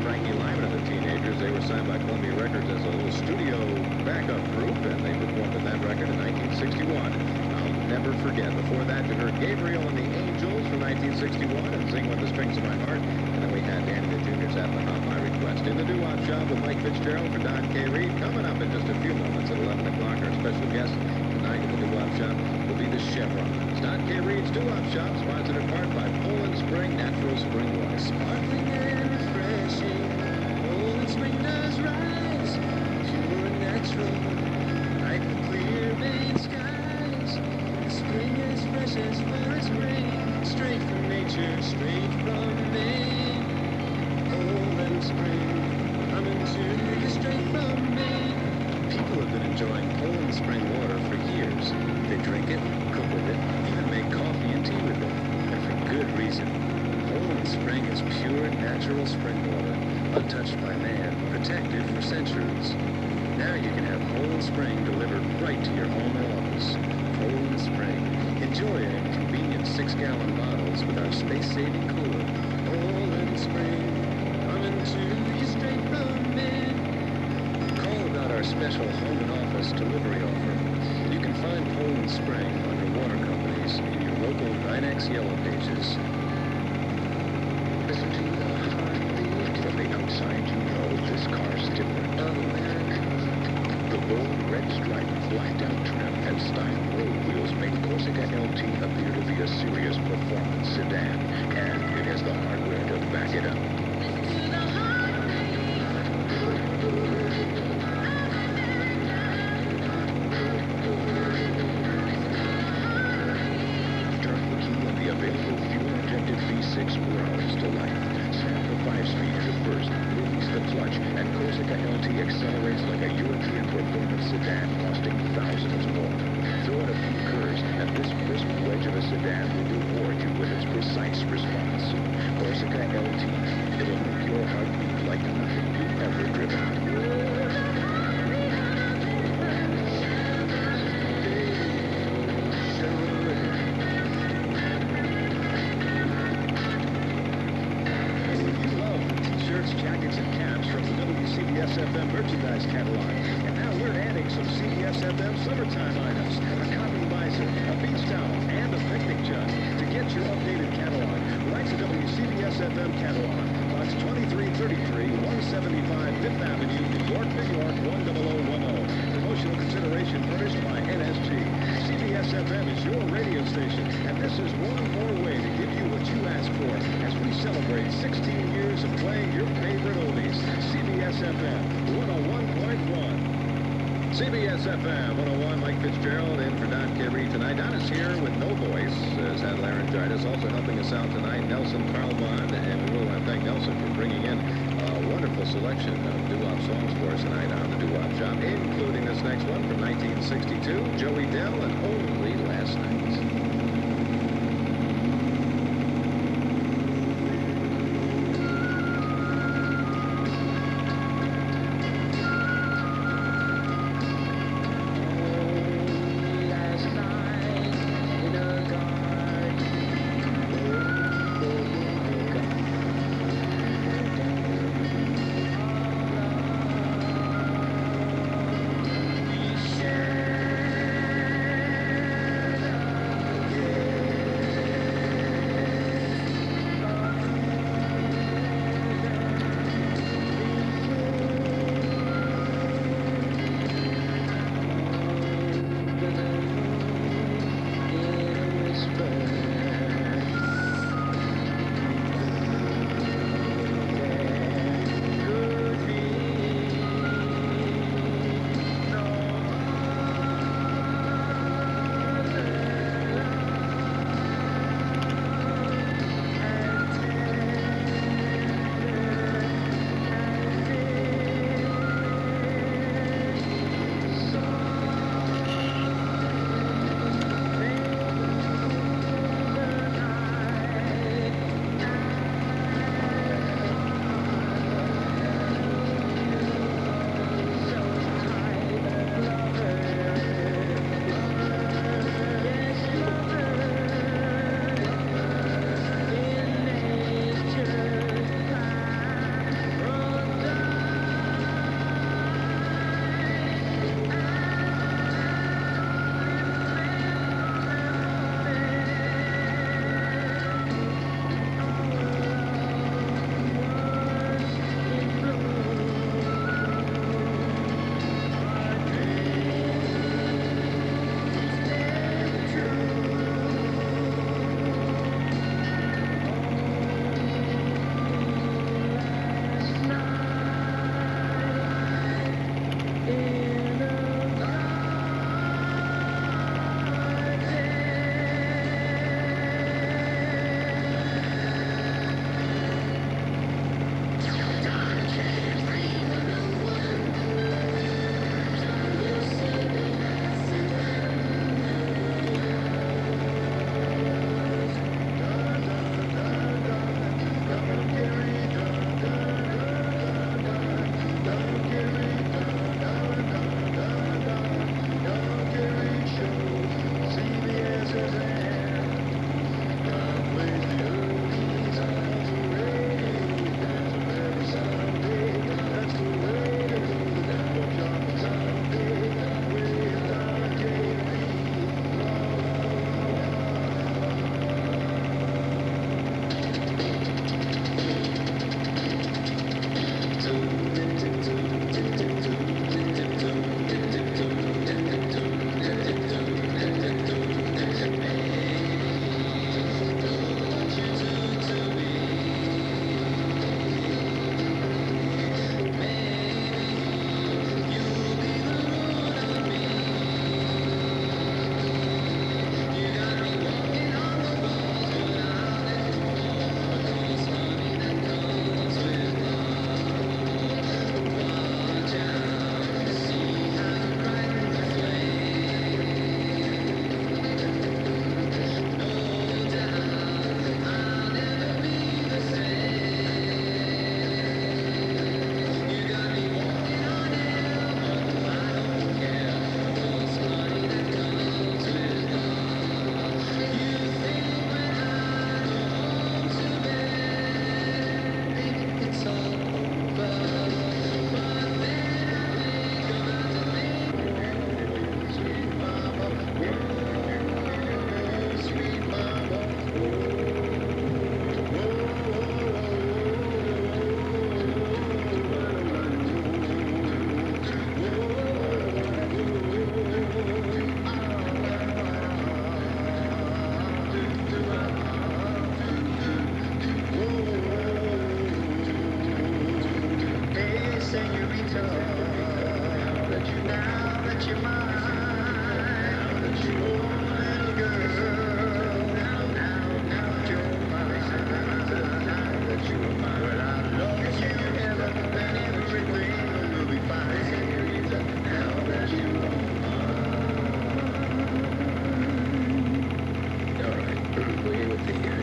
Speaker 3: Frankie Lyman and the Teenagers, they were signed by Columbia Records as a little studio backup group, and they performed with that record in 1961. I'll never forget. Before that, you heard Gabriel and the Angels from 1961 and Sing With the Strings of My Heart. And then we had Danny the Juniors at the Hop My Request. In the doo-wop shop with Mike Fitzgerald for Don K. Reed. Coming up in just a few moments at 11 o'clock, our special guest tonight in the doo-wop shop will be the Chevrons. Don K. Reed's doo-wop shop, sponsored in part by Poland Spring Natural Spring Water.
Speaker 2: Sparkling and refreshing, Poland Spring does rise, pure and natural, like the clear Maine skies. The spring as fresh as forest rain, straight from nature, straight from Maine. Poland Spring, coming to you straight from Maine.
Speaker 8: People have been enjoying Poland Spring water for years. They drink it, cook with it, even make coffee and tea with it. And for good reason. Poland Spring is pure, natural spring water, untouched by man, protected for centuries. Now you can have Poland Spring delivered right to your home or office. Poland Spring. Enjoy it in convenient 6-gallon bottles with our space-saving cooler.
Speaker 2: Poland Spring, coming to you straight from Maine.
Speaker 8: Call about our special home and office delivery offer. You can find Poland Spring under water companies in your local 9X Yellow Pages.
Speaker 4: Listen to the heartbeat. From the outside, you know this car's different. The bold red stripe, blacked-out trim, and style road wheels make Corsica LT appear to be a serious performance sedan, and it has the hardware to back it up. Turn the key and the available fuel-injected V6 grows to life. Snap the 5-speed into first, release the clutch, and Corsica LT accelerates like a European performance sedan costing thousands more. Throw in a few curves, and this crisp wedge of a sedan will reward you with its precise response. Corsica LT, it'll make your heart beat like nothing you've ever driven.
Speaker 8: Shirts, jackets, and caps from the WCBS-FM merchandise catalog. And now we're adding some CBS-FM summertime items. A cotton visor, a beach towel, and a picnic jug. To get your updated catalog, write to WCBS-FM catalog, Box 2333, 175 Fifth Avenue, New York, New York, 10010. Promotional consideration furnished by NSG. CBS-FM is your radio station, and this is one more way to give you what you ask for as we celebrate 16 years of playing your favorite oldies. CBS-FM 101.1. CBS-FM 101, Mike Fitzgerald in for Don K. Reed tonight. Don is here with no voice, has had laryngitis. Also helping us out tonight, Nelson Carlbond, and we really want to thank Nelson for bringing in a wonderful selection of doo-wop songs for us tonight on the doo-wop shop, including this next one from 1962, Joey Dell and Only Last Night.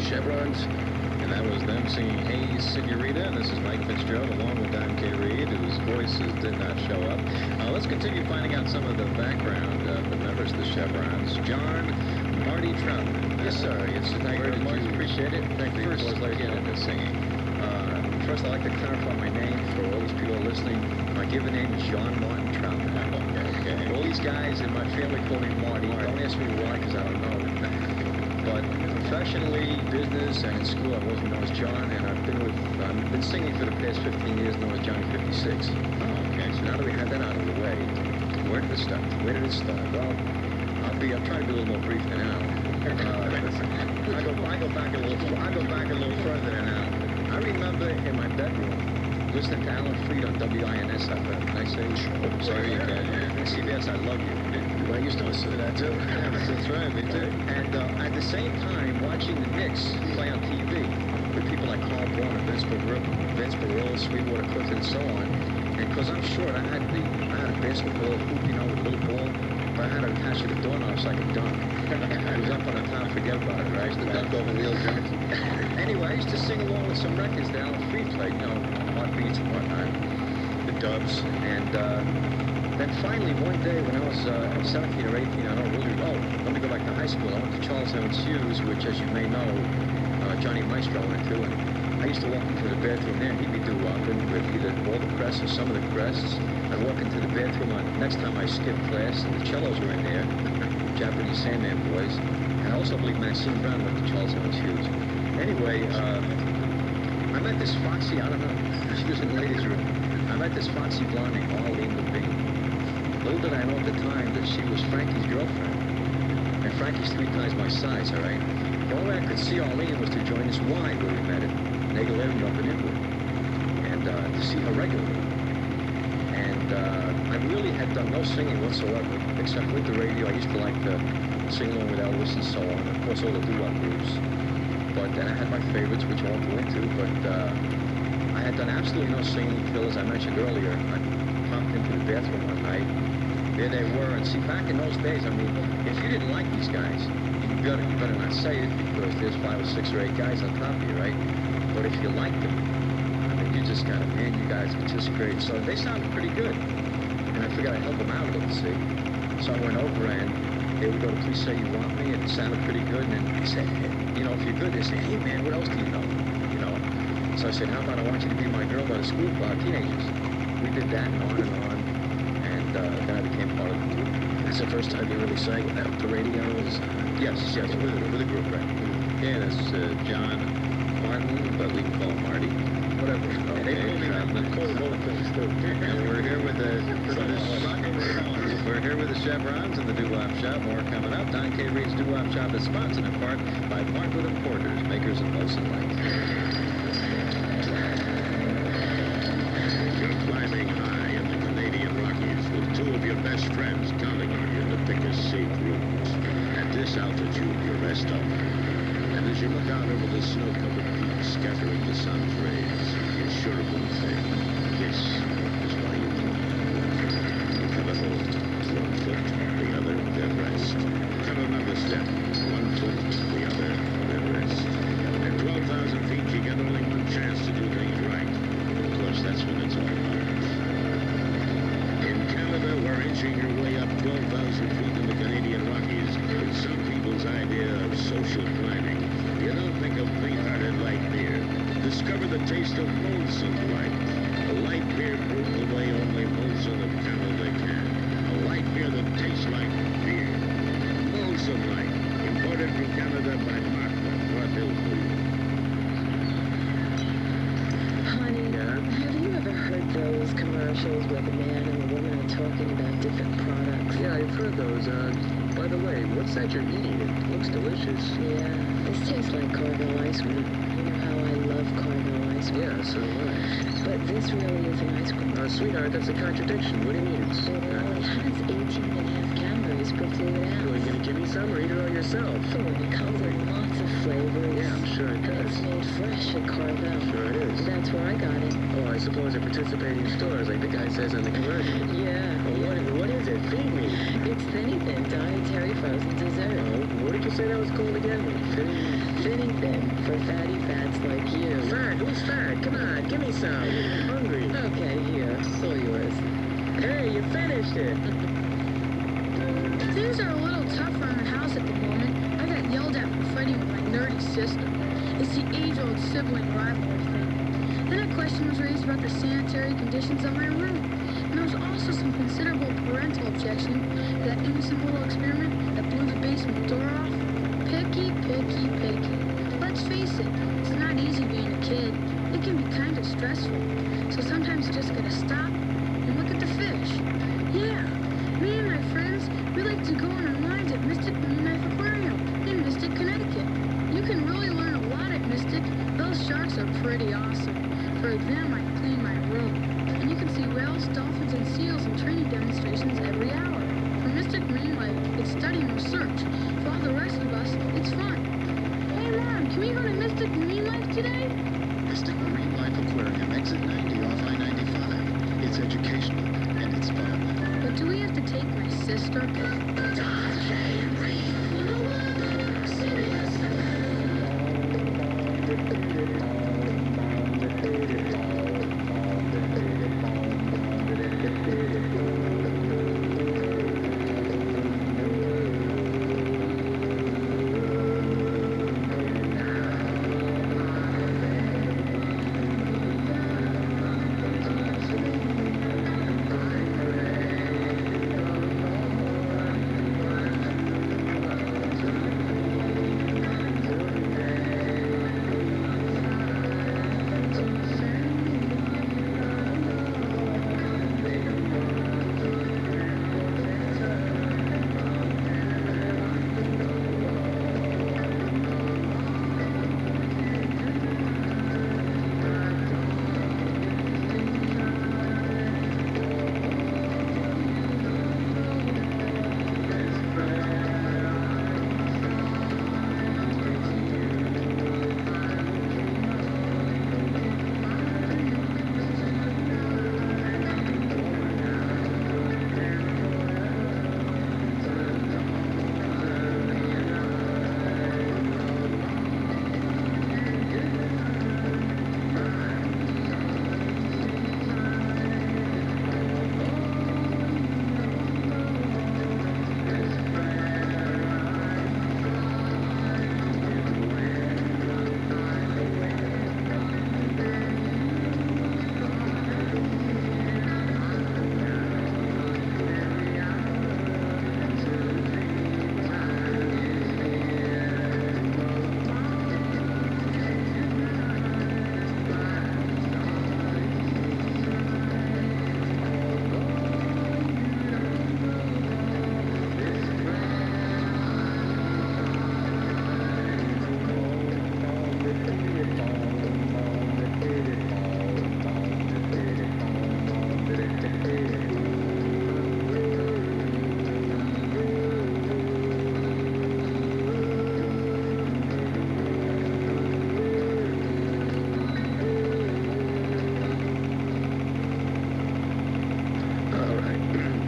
Speaker 8: Chevrons.
Speaker 3: And that was them singing Hey Senorita. And this is Mike Fitzgerald along with Don K. Reed, whose voices did not show up. Let's continue finding out some of the background of the members of the Chevrons. John Marty Troutman.
Speaker 8: Yes, sir. Yes, thank you very much. Appreciate it.
Speaker 3: Thank you.
Speaker 8: First,
Speaker 3: Let's get into singing.
Speaker 8: First, I'd like to clarify my name for all these people listening. My given name is John Martin Troutman.
Speaker 3: Okay.
Speaker 8: All these guys in my family call me Marty. Don't ask me why, because I don't know. But professionally, business, and in school, I've always been known as John, and I've been singing for the past 15 years, known as Johnny 56.
Speaker 3: Okay.
Speaker 8: So now that we had that out of the way, where did it start? Well, I'll try to be a little more brief than now. I go back a little further than now. I remember in my bedroom listening to Alan Freed on WINS FM. Can I say?
Speaker 3: Sorry, you can.
Speaker 8: CBS, I love you. I used to listen to that too.
Speaker 3: That's right, me too.
Speaker 8: And at the same time, watching the Knicks play on TV with people like Carl Braun and Vince Barilla, Sweetwater Clifton, and so on. And because I'm short, I had a basketball hoop, with a little ball, but I had to attach it to the doorknob so I could dunk. I was up on the top, forget about it, right? I used to dunk over Neil Johnson. Anyway, I used to sing along with some records that Alan Freed played, Heartbeats and whatnot, the Dubs, and then finally one day when I was 17 or 18, I don't really, let me go back to high school. I went to Charles Evans Hughes, which, as you may know, Johnny Maestro went to, and I used to walk into the bathroom there, and he'd be doo-wopping with either all the crests or some of the crests. I'd walk into the bathroom next time I skipped class, and the cellos were in there, Japanese Sandman boys, and I also believe Maxine Brown went to Charles Evans Hughes. Anyway, I met this foxy, I don't know, she was in the ladies' room. I met this foxy blonde named Arlene Levine. Little did I know at the time that she was Frankie's girlfriend. And Frankie's 3 times my size, all right? The only way I could see Arlene was to join this Y where we met at Nagel Avenue up in Inwood. And to see her regularly. And I really had done no singing whatsoever, except with the radio. I used to like to sing along with Elvis and so on. Of course, all the doo-wop groups. But then I had my favorites, which I won't go into, but I had done absolutely no singing until, as I mentioned earlier, I popped into the bathroom one night. There they were, and see, back in those days, I mean, if you didn't like these guys, you better not say it, because there's 5 or 6 or 8 guys on top of you, right? But if you liked them, I mean, you just kind of, man, you guys are just great. So they sounded pretty good, and I figured I'd help them out a little, see? So I went over, and they would go to Please Say You Want Me, and it sounded pretty good, and then they said, if you're good, they say, hey, man, what else do you know? So I said, how about I want you to be my girl by the school for our teenagers? We did that and on, and then I became part of the group. That's the first time you really sang without the radio? Yes, with a group, right?
Speaker 3: Yeah, that's John Martin, but we can call him Marty.
Speaker 8: Whatever. And they call him other things too.
Speaker 3: And we're here with the Chevrons and the Doo-Wop Shop. More coming up. Don K. Reed's Doo-Wop Shop is sponsored in part by Bartlett Importers, makers of Molson Light.
Speaker 4: You're climbing high in the Canadian Rockies with 2 of your best friends counting on you to pick a safe route. At this altitude, you rest up. And as you look out over the snow-covered peaks scattering the sun's rays, you're sure of one thing. This is why you climb. You cut a hold, 1 foot, the other, then rest. Cut another step, 1 foot, the other, then rest. At 12,000 feet, you get only one chance to do things right. Of course, that's when it's all about. In Canada, we're inching your way up 12,000 feet in the Canadian Rockies with some people's idea of social climbing. You don't think of clean-hearted light beer. Discover the taste of Molson Light. A light beer brewed the way only Molson of Canada can. A light beer that tastes like beer. Molson Light, imported from Canada by Martha, North Hillsview.
Speaker 5: Honey, have you ever heard those commercials where the man and the woman are talking about different products?
Speaker 8: Yeah, I've heard those. By the way, what's that you're eating? It looks delicious.
Speaker 5: Yeah, this tastes like Cargill ice cream. You know how I love Cargill ice cream?
Speaker 8: Yeah, so do I.
Speaker 5: But this really is an ice cream.
Speaker 8: Sweetheart, that's a contradiction. What do you mean?
Speaker 5: It only has 18.5 calories per fluid ounce.
Speaker 8: Are you going to give me some or eat it all yourself?
Speaker 5: Oh, it comes in lots of flavors.
Speaker 8: Yeah, I'm sure it does.
Speaker 5: It's made fresh at Carvel.
Speaker 8: Sure it is.
Speaker 5: That's where I got it.
Speaker 8: Oh, I suppose at participating stores, like the guy says on the commercial.
Speaker 5: Yeah.
Speaker 8: Oh, what is it? Feed me.
Speaker 5: It's Thinny Thin dietary frozen dessert.
Speaker 8: Oh, what did you say that was called again?
Speaker 5: Thinny Thin for fatty fats like you.
Speaker 8: Fat? Who's fat? Come on, give me some. I'm hungry.
Speaker 5: Okay, here, all yours.
Speaker 8: Hey, you finished it.
Speaker 12: Things are a little tough around the house at the moment. I got yelled at for fighting with my nerdy sister. It's the age-old sibling rivalry thing. Then a question was raised about the sanitary conditions of my room. And there was also some considerable parental objection to that innocent little experiment that blew the basement door off. Picky, picky, picky. Let's face it, it's not easy being a kid. It can be kind of stressful. So sometimes you just gotta stop and look at the fish. Yeah, me and my friends, we like to go on our lines at Mystic Marine Life Aquarium in Mystic, Connecticut. You can really learn a lot at Mystic. Those sharks are pretty awesome. For them, I clean my room. And you can see whales, dolphins, and seals in training demonstrations every hour. For Mystic Marine Life, it's study and research. For all the rest of us, it's fun. Hey, Mom, can we go to Mystic Marine Life today?
Speaker 13: Mystic Marine Life Aquarium, exit 90 off I-95. It's educational and it's fun.
Speaker 12: But do we have to take my sister?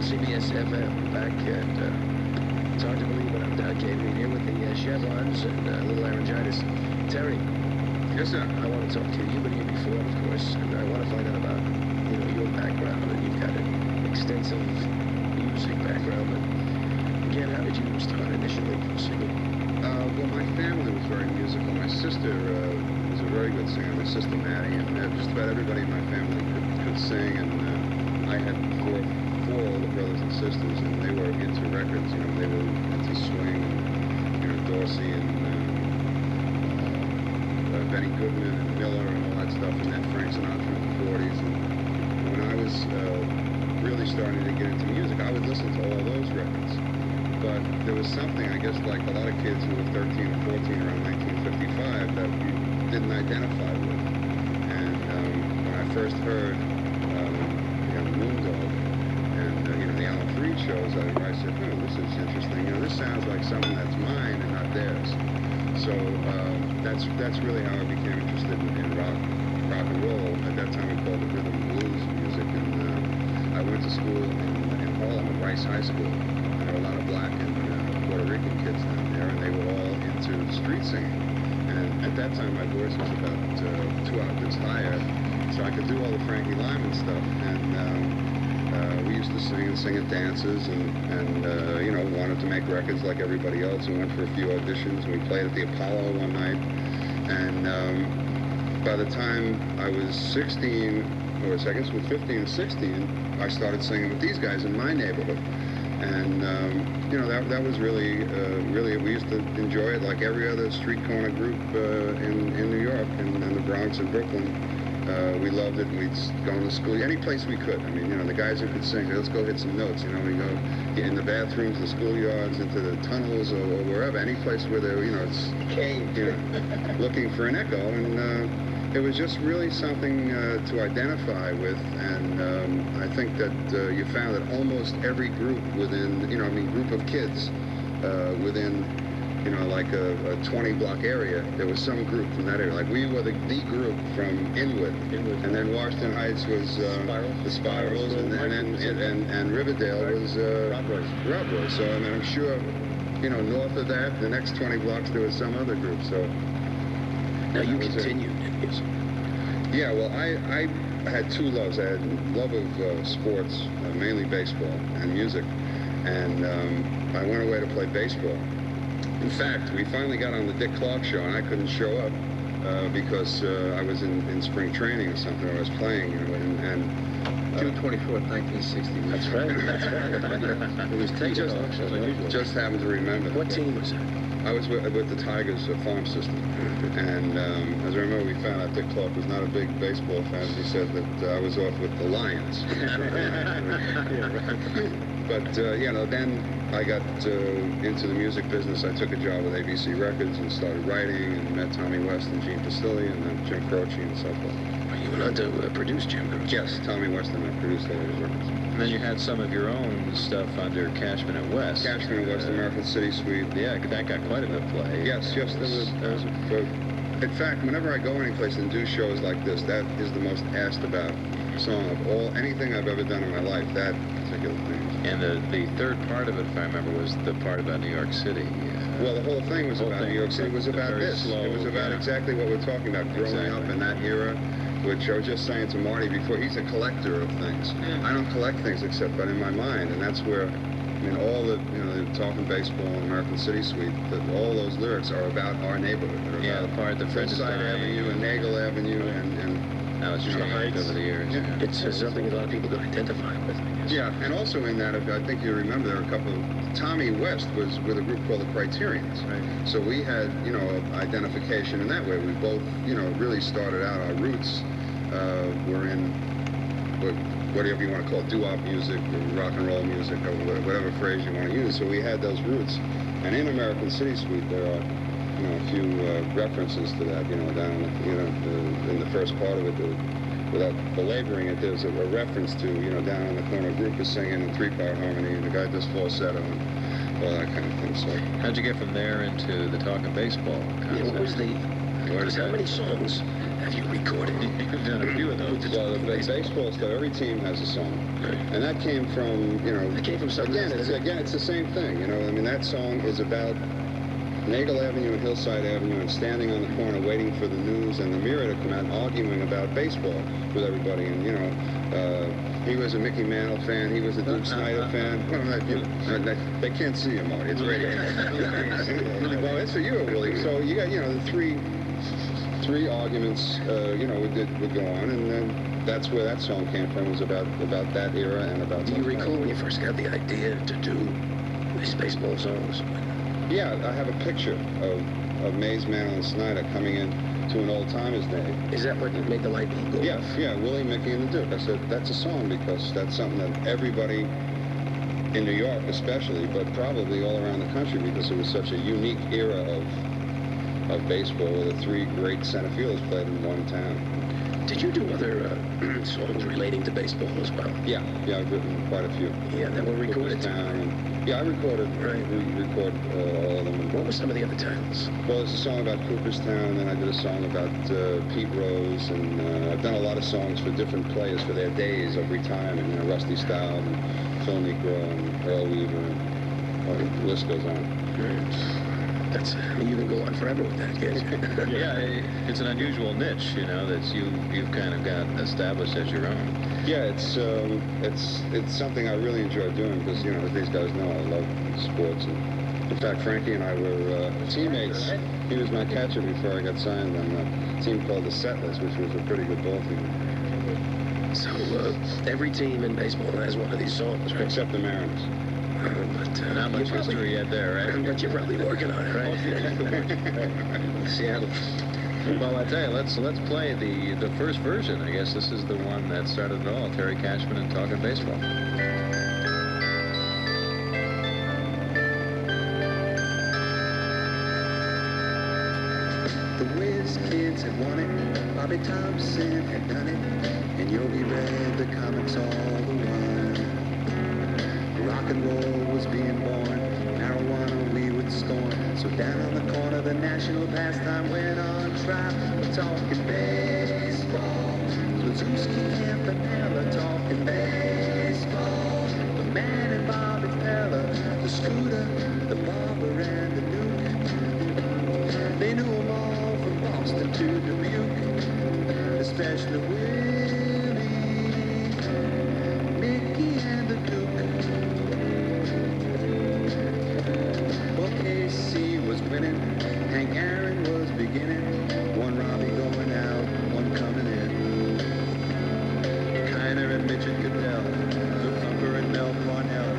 Speaker 8: CBS FM back at, it's hard to believe it, I'm Doug Gabriel here with the Chevrons and little laryngitis. Terry.
Speaker 9: Yes, sir.
Speaker 8: I want to talk to you. You've been here before, of course, and I want to find out about, your background, and you've got an extensive music background. And again, how did you start initially singing?
Speaker 9: Well, my family was very musical. My sister was a very good singer, my sister Maddie, and just about everybody in my family could sing, and I had four older brothers and sisters, and they were into records, they were into swing, and, Dorsey, and Benny Goodman, and Miller, and all that stuff, and then Frank Sinatra in the 40s, and when I was really starting to get into music, I would listen to all those records, but there was something, I guess, like a lot of kids who were 13 or 14 around 1955 that we didn't identify with, and when I first heard Moondog, the Alan Freed shows, I said, this is interesting. This sounds like something that's mine and not theirs. So that's really how I became interested in rock and roll. At that time, we called it rhythm and blues music. And I went to school in Harlem at Rice High School. And there were a lot of black and Puerto Rican kids down there, and they were all into street singing. And at
Speaker 14: that time my voice was about 2 octaves higher, so I could do all the Frankie Lyman stuff. And we used to sing at dances, and you know, wanted to make records like everybody else. We went for a few auditions. We played at the Apollo one night, and by the time I was 16, or I guess with 15 or 16, I started singing with these guys in my neighborhood. And you know, that was really, we used to enjoy it like every other street corner group in New York and the Bronx and Brooklyn. We loved it, and we'd go to school, any place we could. I mean, you know, the guys who could sing, let's go hit some notes. You know, we go in the bathrooms, the schoolyards, into the tunnels, or wherever, any place where there, you know, it's cave, you know, looking for an echo. And it was just really something to identify with. And I think that you found that almost every group within, you know, I mean, group of kids within, you know, like a 20-block area, there was some group from that area. Like we were the group from Inwood, and then Washington Heights was the Spirals, and Riverdale was Rob Roy. So I mean, I'm sure, you know, north of that, the next 20 blocks, there was some other group. So
Speaker 8: now you continued in music.
Speaker 14: Yeah, well, I had two loves. I had love of sports, mainly baseball and music, and I went away to play baseball. In fact, we finally got on the Dick Clark show, and I couldn't show up because I was in spring training or something. I was playing, you know, and
Speaker 6: June 24th, 1960.
Speaker 8: That's right. It was
Speaker 14: just happened to remember.
Speaker 8: What team was it?
Speaker 14: I was with the Tigers farm system, and as I remember, we found out Dick Clark was not a big baseball fan. He said that I was off with the Lions. But you know, then I got into the music business. I took a job with ABC Records and started writing, and met Tommy West and Gene Pastilli, and then Jim Croce and so forth.
Speaker 8: You went on to produce Jim Croce?
Speaker 14: Yes, Tommy West and I produced all his records.
Speaker 3: And then you had some of your own stuff under Cashman and West.
Speaker 14: Cashman and West, American City Suite.
Speaker 3: Yeah, that got quite a bit of play.
Speaker 14: Yes, there was in fact, whenever I go anyplace and do shows like this, that is the most asked about song of anything I've ever done in my life, that particular thing.
Speaker 3: And the third part of it, if I remember, was the part about New York City.
Speaker 14: Well, the whole thing was about New York City. It was about this. It was about exactly what we're talking about, growing up in that era, which I was just saying to Marty before. He's a collector of things. I don't collect things except but in my mind, and that's where, I mean, all the, you know, the Talking Baseball and American City Suite, all those lyrics are about our neighborhood. They're about
Speaker 3: the part that
Speaker 14: Frenchside Avenue and Nagel Avenue and
Speaker 3: now it's changed over the years.
Speaker 14: Yeah.
Speaker 8: It's something a lot of people can identify with, I guess.
Speaker 14: Yeah, and also in that, I think you remember, there were a couple of, Tommy West was with a group called the Criterions. Right. So we had, you know, identification in that way. We both, you know, really started out, our roots were in, whatever you want to call it, doo-wop music, or rock and roll music, or whatever phrase you want to use. So we had those roots. And in American City Suite, there are, you know, a few references to that, you know, down, you know, in the first part of it, without belaboring it, there's a reference to, you know, down in the corner, a group is singing in three-part harmony, and the guy does falsetto and all that kind of thing. So,
Speaker 3: how'd you get from there into the Talking Baseball concept?
Speaker 8: What was how many songs have you recorded?
Speaker 3: You've done a few of those.
Speaker 14: Well, the baseball stuff, every team has a song. Right. And that came from, you know,
Speaker 8: it came from something.
Speaker 14: Again, it's the same thing, you know. I mean, that song is about Nagel Avenue and Hillside Avenue, and standing on the corner waiting for the news and the Mirror to come out, arguing about baseball with everybody. And, you know, he was a Mickey Mantle fan, he was a Duke Snider fan. Well, they can't see him, Marty, it's radio. Well, it's for you, Willie. So you got, you know, the three arguments, you know, would go on, and then that's where that song came from, was about that era and about...
Speaker 8: Do you recall when you first got the idea to do these baseball songs?
Speaker 14: Yeah, I have a picture of Mays, Mantle, and Snider coming in to an old-timers day.
Speaker 8: Is that what made the light bulb go?
Speaker 14: Yeah, Willie, Mickey, and the Duke. I said, that's a song, because that's something that everybody in New York especially, but probably all around the country, because it was such a unique era of baseball, where the three great center fielders played in one town.
Speaker 8: Did you do other songs relating to baseball as well?
Speaker 14: Yeah, I've written quite a few.
Speaker 8: Yeah, that were recorded.
Speaker 14: Yeah, I recorded. Right. We recorded all of them.
Speaker 8: What were some of the other titles?
Speaker 14: Well, there's a song about Cooperstown, and I did a song about Pete Rose, and I've done a lot of songs for different players for their days of retirement. You know, Rusty Staub, and Phil Negro, and Earl Weaver, and the list goes on.
Speaker 8: Great. That's you can go on forever with that, kid.
Speaker 3: Yeah, it's an unusual niche, you know, that you've kind of got established as your own.
Speaker 14: Yeah, it's something I really enjoy doing because, you know, as these guys know, I love sports. And in fact, Frankie and I were teammates. He was my catcher before I got signed on a team called the Settlers, which was a pretty good ball team.
Speaker 8: So every team in baseball has one of these songs, right?
Speaker 14: Except the Mariners.
Speaker 8: But
Speaker 3: not much history yet there, right?
Speaker 8: But you're probably working on it, right?
Speaker 3: Seattle. Well, I tell you, let's play the first version. I guess this is the one that started it all. Terry Cashman and Talking Baseball.
Speaker 15: The Whiz Kids had won it, Bobby Thompson had done it, and Yogi read the comics all the while. Rock and roll was being born, marijuana we would scorn. So down on the corner, the national pastime went on trial. We're talking baseball, Lazuski, Campanella, talking baseball. The man and Bobby Fella, the Scooter, the Barber, and the Duke. They knew them all from Boston to Dubuque, especially Willie, Mickey, and the Duke. Well, KC was winning, Hank Aaron was beginning, one Robbie going out, one coming in. Kiner and Mitch and Goodell, Lou Thumper and Mel Parnell,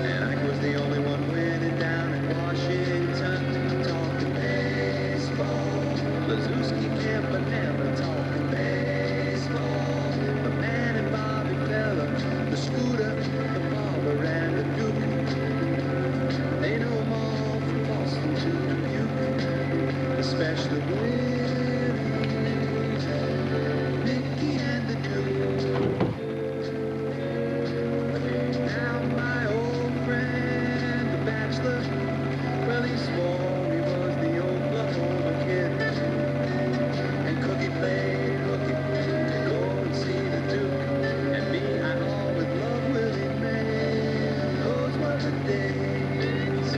Speaker 15: and Ike was the only one winning down in Washington. Talking baseball, Lazuski, Campanella, talking baseball. The man and Bobby Fella, the Scooter, the Barber, and the Duke. They know them all from Boston to Dubuque, especially Willie, Mickey, and the Duke. Now my old friend, the bachelor, well, he swore he was the Oklahoma Kid. And Cookie played hooky to go and see the Duke. And me, I always loved Willie May. Those were the days.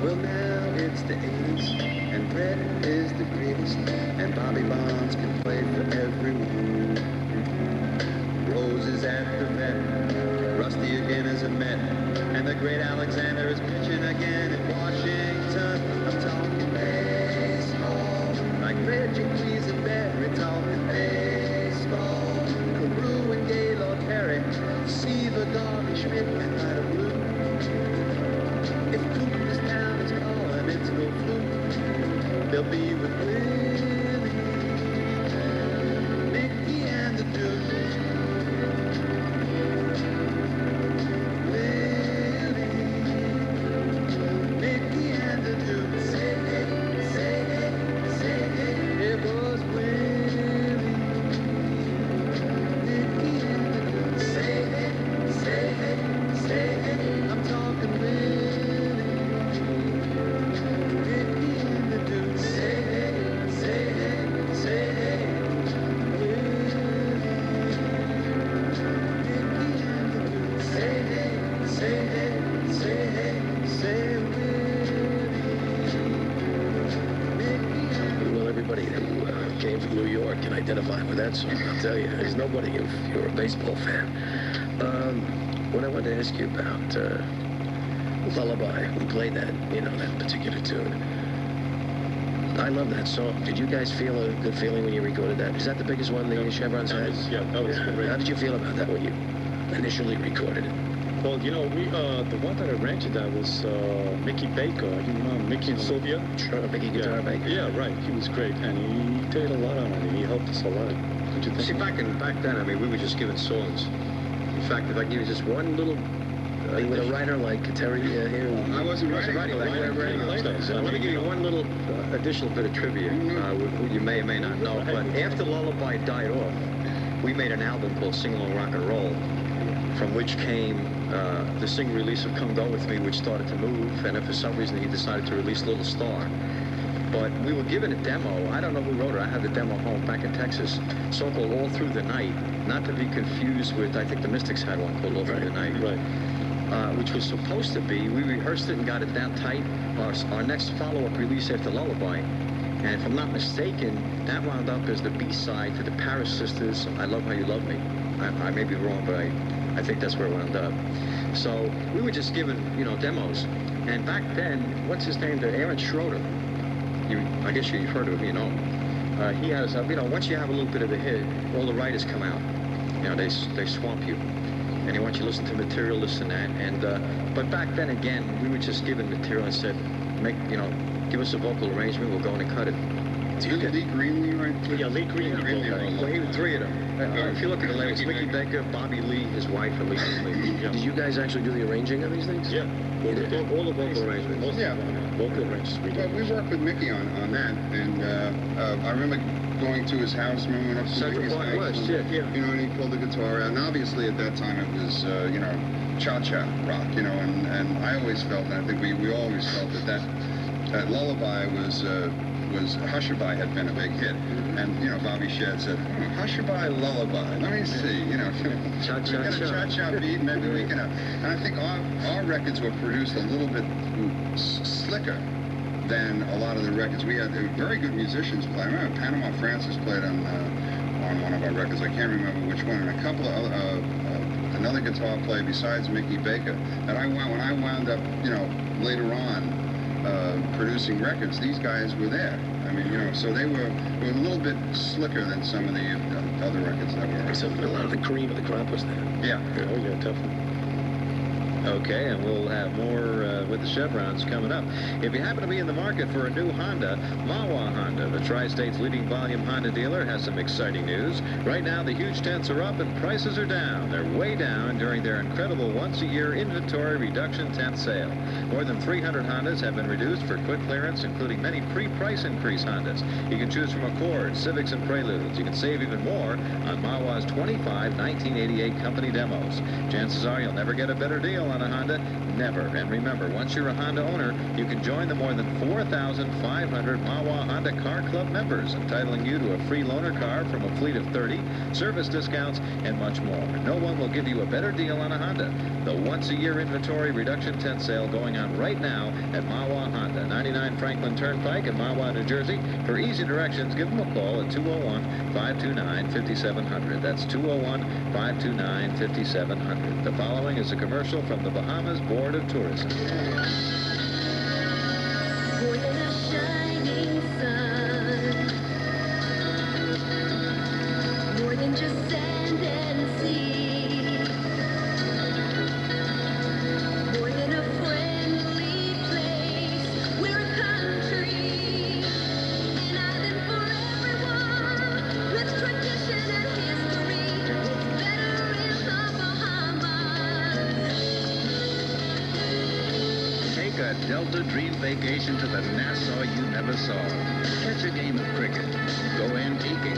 Speaker 15: Well, now it's the 80s, and Brett is the greatest, and Bobby Bonds can play for everyone. Rose is at the vet, Rusty again is a Met, and the great Alexander is pitching again in Washington. I'm talking baseball, like Reggie Quisenberry, talking baseball. Carew and Gaylord Perry, Seaver, Garvey, Schmidt, and Ryder Blue. If Putin this town is calling, it's no fluke. They'll be with Willie, Mickey, and the Duke. Mickey and the Duke. Say it, say it, say it. It was Willie, Mickey and the Duke. Say it, say it, say it. I'm talking Willie, Mickey and the Duke. Say it, say it, say it. Willie, Mickey and the Duke. Say it, say it, say it, say it.
Speaker 8: Well, everybody who came from New York can identify with that song, I'll tell you. There's nobody if you're a baseball fan. What I wanted to ask you about Lullaby, we played that, you know, that particular tune. I love that song. Did you guys feel a good feeling when you recorded that? Is that the biggest one the Chevrons had?
Speaker 16: Yeah, that was great.
Speaker 8: How did you feel about that when you initially recorded it?
Speaker 16: Well, you know, the one that arranged that was Mickey Baker. You know, Mickey and Sylvia.
Speaker 8: Sure, Mickey Guitar Baker.
Speaker 16: Yeah, right. He was great, and he did a lot on it. He helped us a lot. Don't you think?
Speaker 17: See, back then, I mean, we were just given songs. In fact, if I give you just one little...
Speaker 8: you were a writer like Terry here?
Speaker 17: I wasn't writing back then. Let me give you one little additional bit of trivia, you may or may not know. But after Lullaby died off, we made an album called Sing Along Rock and Roll, from which came the single release of Come Go With Me, which started to move, and then for some reason he decided to release Little Star. But we were given a demo. I don't know who wrote it. I had the demo home back in Texas. Song called All Through the Night. Not to be confused with, I think the Mystics had one called All Through the Night.
Speaker 16: Right.
Speaker 17: Which was supposed to be, we rehearsed it and got it down tight. Our next follow-up release after Lullaby. And if I'm not mistaken, that wound up as the B-side to the Paris Sisters, I Love How You Love Me. I may be wrong, but I think that's where it wound up. So we were just given, demos. And back then, what's his name? Aaron Schroeder. I guess you've heard of him, he has, once you have a little bit of a hit, all the writers come out. They swamp you. And he wants you to listen to material, this and that. And, but back then, again, we were just given material and said, give us a vocal arrangement, we'll go in and cut it.
Speaker 14: Did Lee Greenlee write?
Speaker 17: Yeah, Lee Greenlee. Well, he was three of them. If you look at the lyrics, Mickey Baker, Bobby Lee, his wife, and Lee Greenlee.
Speaker 8: Did you guys actually do the arranging of these things?
Speaker 17: Yeah. All the vocal arrangements.
Speaker 14: Yeah.
Speaker 17: Vocal arrangements.
Speaker 14: We worked with Mickey on that, and I remember going to his house, remember up to
Speaker 17: Central
Speaker 14: Mickey's
Speaker 17: Park
Speaker 14: house,
Speaker 17: West,
Speaker 14: and,
Speaker 17: yeah.
Speaker 14: and he pulled the guitar out, and obviously at that time it was, cha-cha rock, and I always felt, and I think we always felt that Lullaby was Hushabye had been a big hit, and Bobby Shedd said, Hushabye Lullaby, let me see, we got a cha-cha beat, maybe we can have, and I think our records were produced a little bit slicker than a lot of the records. We had very good musicians play. I remember Panama Francis played on one of our records. I can't remember which one, and a couple of another guitar player besides Mickey Baker. And when I wound up, later on producing records, these guys were there. I mean, so they were a little bit slicker than some of the other records that were.
Speaker 8: So a lot of the cream of the crop was there.
Speaker 14: Yeah.
Speaker 16: Oh yeah, definitely.
Speaker 3: Okay, and we'll have more with the Chevrons coming up. If you happen to be in the market for a new Honda, Mawa Honda, the Tri-State's leading volume Honda dealer, has some exciting news. Right now, the huge tents are up and prices are down. They're way down during their incredible once-a-year inventory reduction tent sale. More than 300 Hondas have been reduced for quick clearance, including many pre-price increase Hondas. You can choose from Accords, Civics, and Preludes. You can save even more on Mawa's 25 1988 company demos. Chances are you'll never get a better deal on a Honda. Never. And remember, once you're a Honda owner, you can join the more than 4,500 Mawa Honda Car Club members, entitling you to a free loaner car from a fleet of 30, service discounts, and much more. No one will give you a better deal on a Honda. The once-a-year inventory reduction tent sale going on right now at Mawa Honda, 99 Franklin Turnpike in Mawa, New Jersey. For easy directions, give them a call at 201-529-5700. That's 201-529-5700. The following is a commercial from the Bahamas Board of Tourism.
Speaker 11: More than a shining sun, more than just sand and sea, more than a friendly place, we're a country, an island for everyone, with tradition and history. It's better in the Bahamas.
Speaker 18: Take a Delta Dream vacation to the Nassau you never saw. Catch a game of cricket. Go antiquing.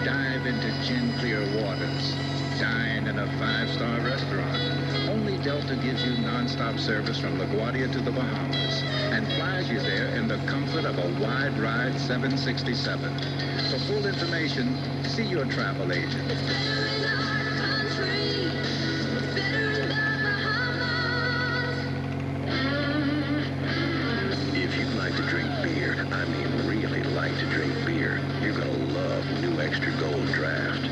Speaker 18: Dive into gin-clear waters. Dine in a 5-star restaurant. Only Delta gives you non-stop service from LaGuardia to the Bahamas and flies you there in the comfort of a wide ride 767. For full information, see your travel agent.
Speaker 8: If you like to drink beer, I mean really like to drink beer, you're gonna love new Extra Gold Draft.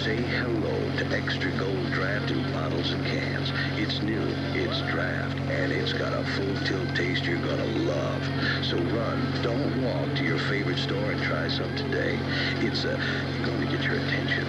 Speaker 8: Say hello to Extra Gold Draft in bottles and cans. It's new, it's draft, and it's got a full tilt taste you're gonna love. So run, don't walk to your favorite store and try some today. It's going to get your attention.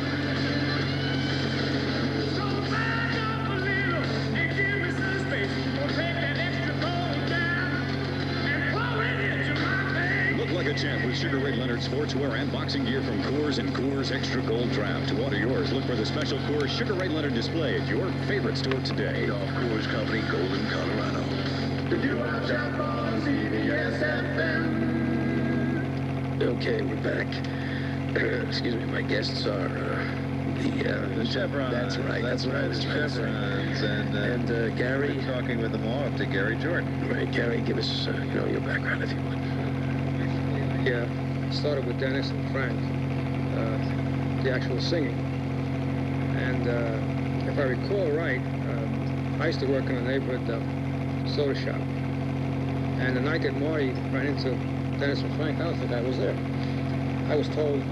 Speaker 19: Look like a champ with Sugar Ray Leonard sportswear and boxing gear from Coors and Coors Extra Gold Draft. To order yours, look for the special Coors Sugar Ray Leonard display at your favorite store today.
Speaker 8: Adolph Coors Company, Golden, Colorado.
Speaker 15: The doo-wop shop on CBS FM.
Speaker 8: Okay, we're back. Excuse me, my guests are the
Speaker 3: Chevrons.
Speaker 8: That's right. That's what I was trying to say.
Speaker 3: Chevrons. And
Speaker 8: Gary.
Speaker 3: we're talking with them all up to Gary Jordan.
Speaker 8: Right, Gary, give us your background if you would.
Speaker 20: Yeah, started with Dennis and Frank, the actual singing. And if I recall right, I used to work in a neighborhood soda shop. And the night that Marty ran into Dennis and Frank, I don't think I was there. I was told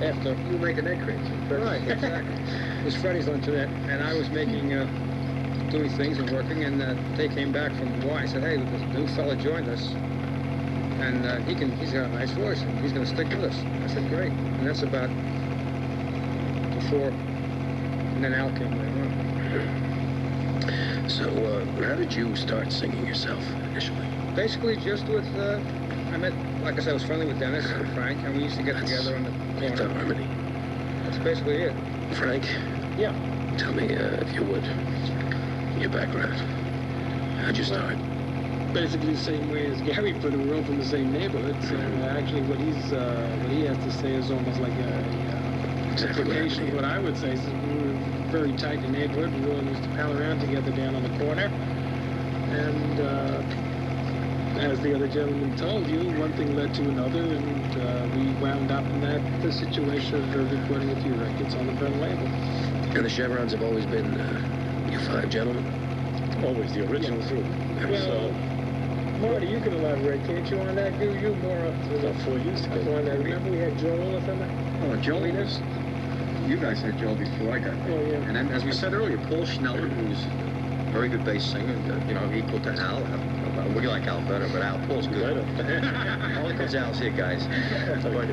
Speaker 20: after...
Speaker 17: You were making egg creams.
Speaker 20: Right, exactly. It was Freddie's Luncheonette, and I was making, doing things and working, and they came back from Hawaii and said, hey, this new fella joined us, and he's got a nice voice, and he's going to stick with us. I said, great. And that's about before, and then Al came later on.
Speaker 8: So, how did you start singing yourself initially?
Speaker 20: Basically, just with, I met, like I said, I was friendly with Dennis and Frank, and we used to get together on the corner.
Speaker 8: Harmony.
Speaker 20: That's basically it.
Speaker 8: Frank?
Speaker 20: Yeah.
Speaker 8: Tell me, if you would, your background. How'd you start?
Speaker 21: Basically the same way as Gary put it. We're all from the same neighborhood, so actually what he has to say is almost like a implication of what I would say. So we were a very tight neighborhood. We all used to pal around together down on the corner. And as the other gentleman told you, one thing led to another, and we wound up in the situation of recording a few records on the Bren label.
Speaker 8: And the Chevrons have always been you five gentlemen?
Speaker 16: Always the original group.
Speaker 21: Well, Marty, you can elaborate, can't you, on that? You more up to
Speaker 16: about 4 years ago.
Speaker 21: On that. Remember we had Joel or something?
Speaker 17: Oh, Joel was... You guys had Joel before I got there.
Speaker 21: Oh, yeah.
Speaker 17: And then, as we said earlier, Paul Schneller, who's a very good bass singer, equal to Al. We like Al better, but Paul's good. All because Al's here, guys. But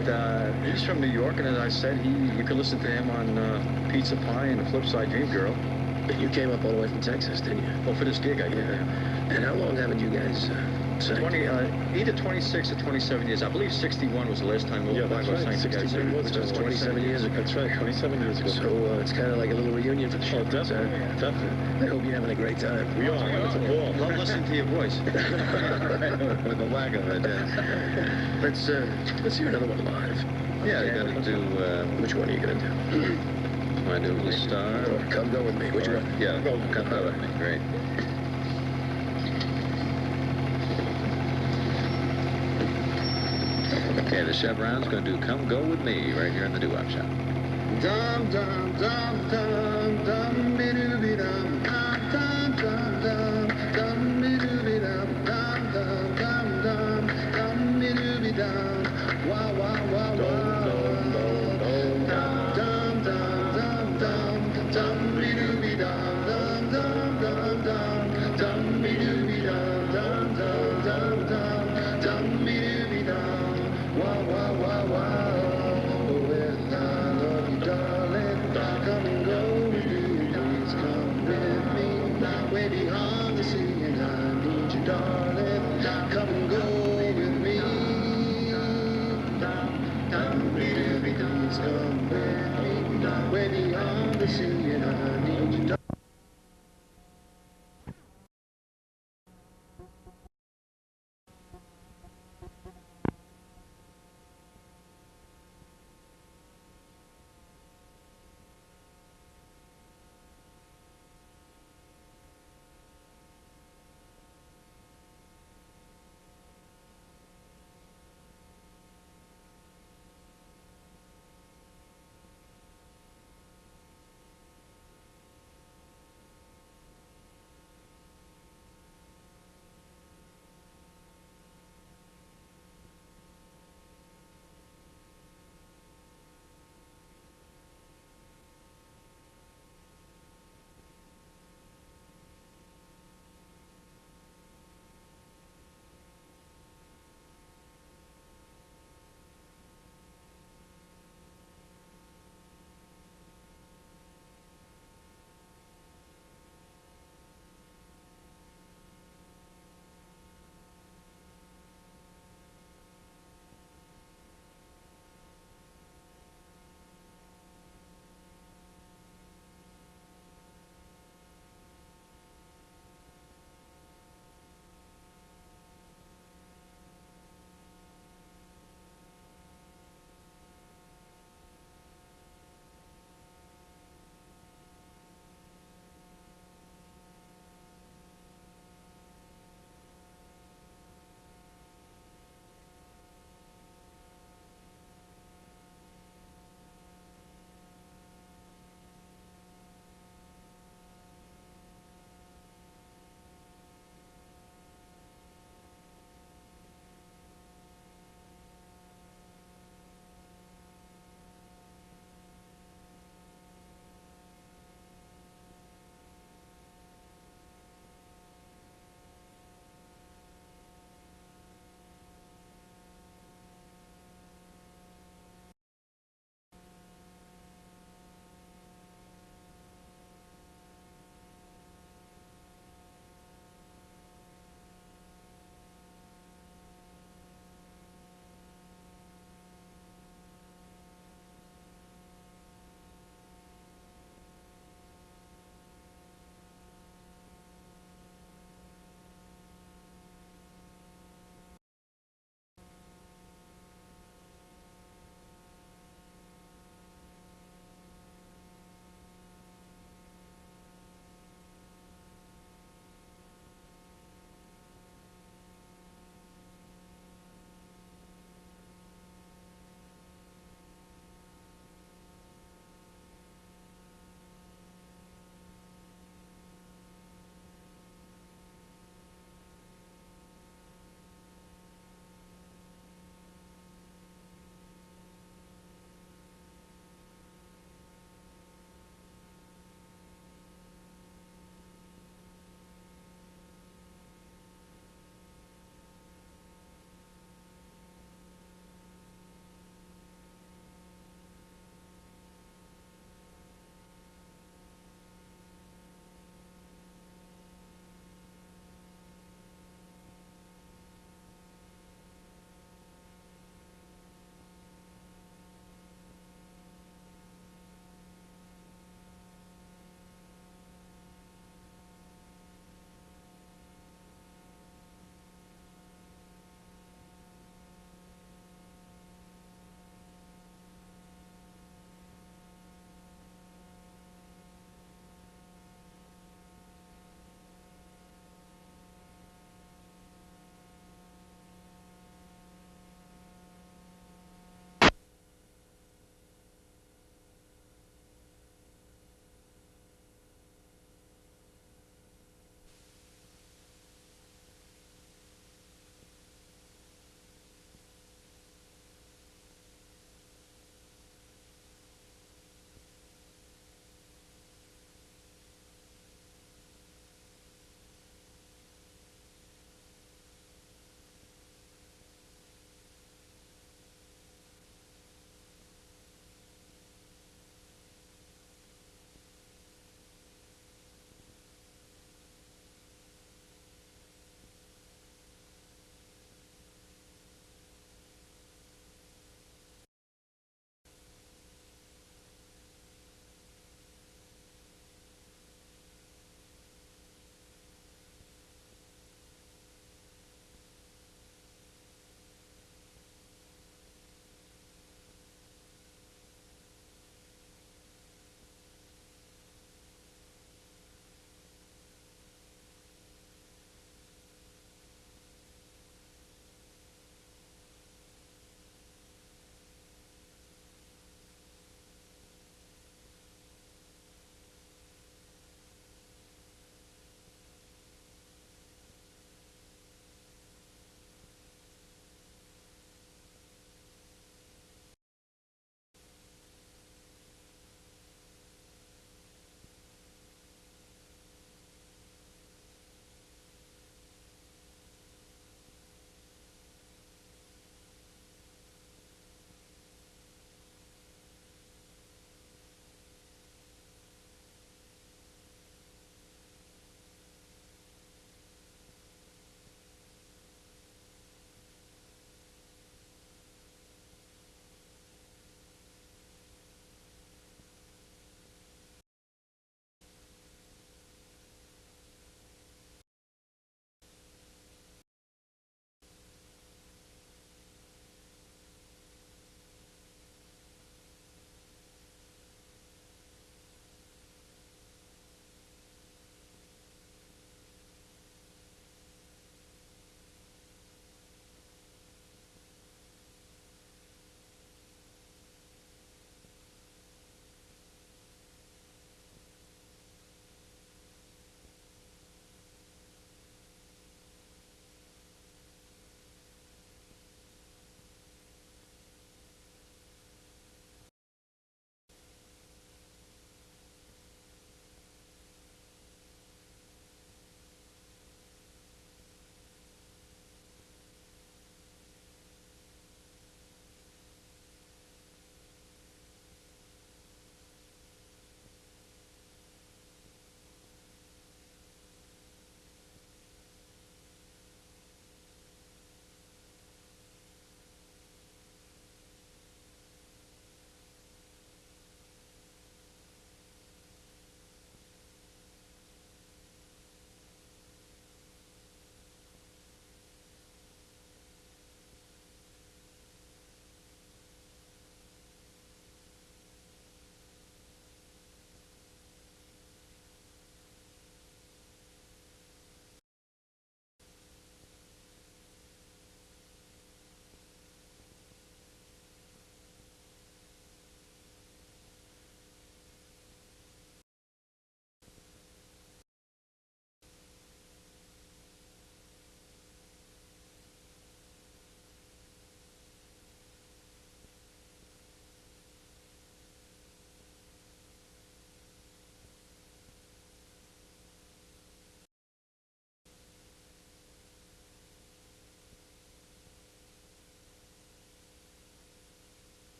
Speaker 17: he's from New York, and as I said, you can listen to him on Pizza Pie and the Flipside Dream Girl.
Speaker 8: And you came up all the way from Texas, didn't you?
Speaker 17: Well, for this gig, I did.
Speaker 8: Yeah. And how long haven't you guys sang?
Speaker 17: Either 26 or 27 years. I believe 61 was the last time we
Speaker 16: that's right.
Speaker 17: 61
Speaker 8: was just 27 years ago.
Speaker 16: That's right, 27 years ago.
Speaker 8: So it's kind of like a little reunion for the show.
Speaker 16: Definitely.
Speaker 8: I hope you're having a great time.
Speaker 16: We are. It's a ball.
Speaker 17: Love listening to your voice.
Speaker 3: With the lack of it, yes.
Speaker 8: Let's hear another one live.
Speaker 3: Yeah, you're going to do...
Speaker 8: which one are you going to do?
Speaker 3: Want to do Little Star?
Speaker 8: Or Come Go With Me. Which one?
Speaker 3: Yeah, Come Go With Me. Great. Okay, the Chevrons going to do Come Go With Me right here in the doo-wop shop.
Speaker 15: Dum dum dum dum dum be doo be dum dum dum dum dum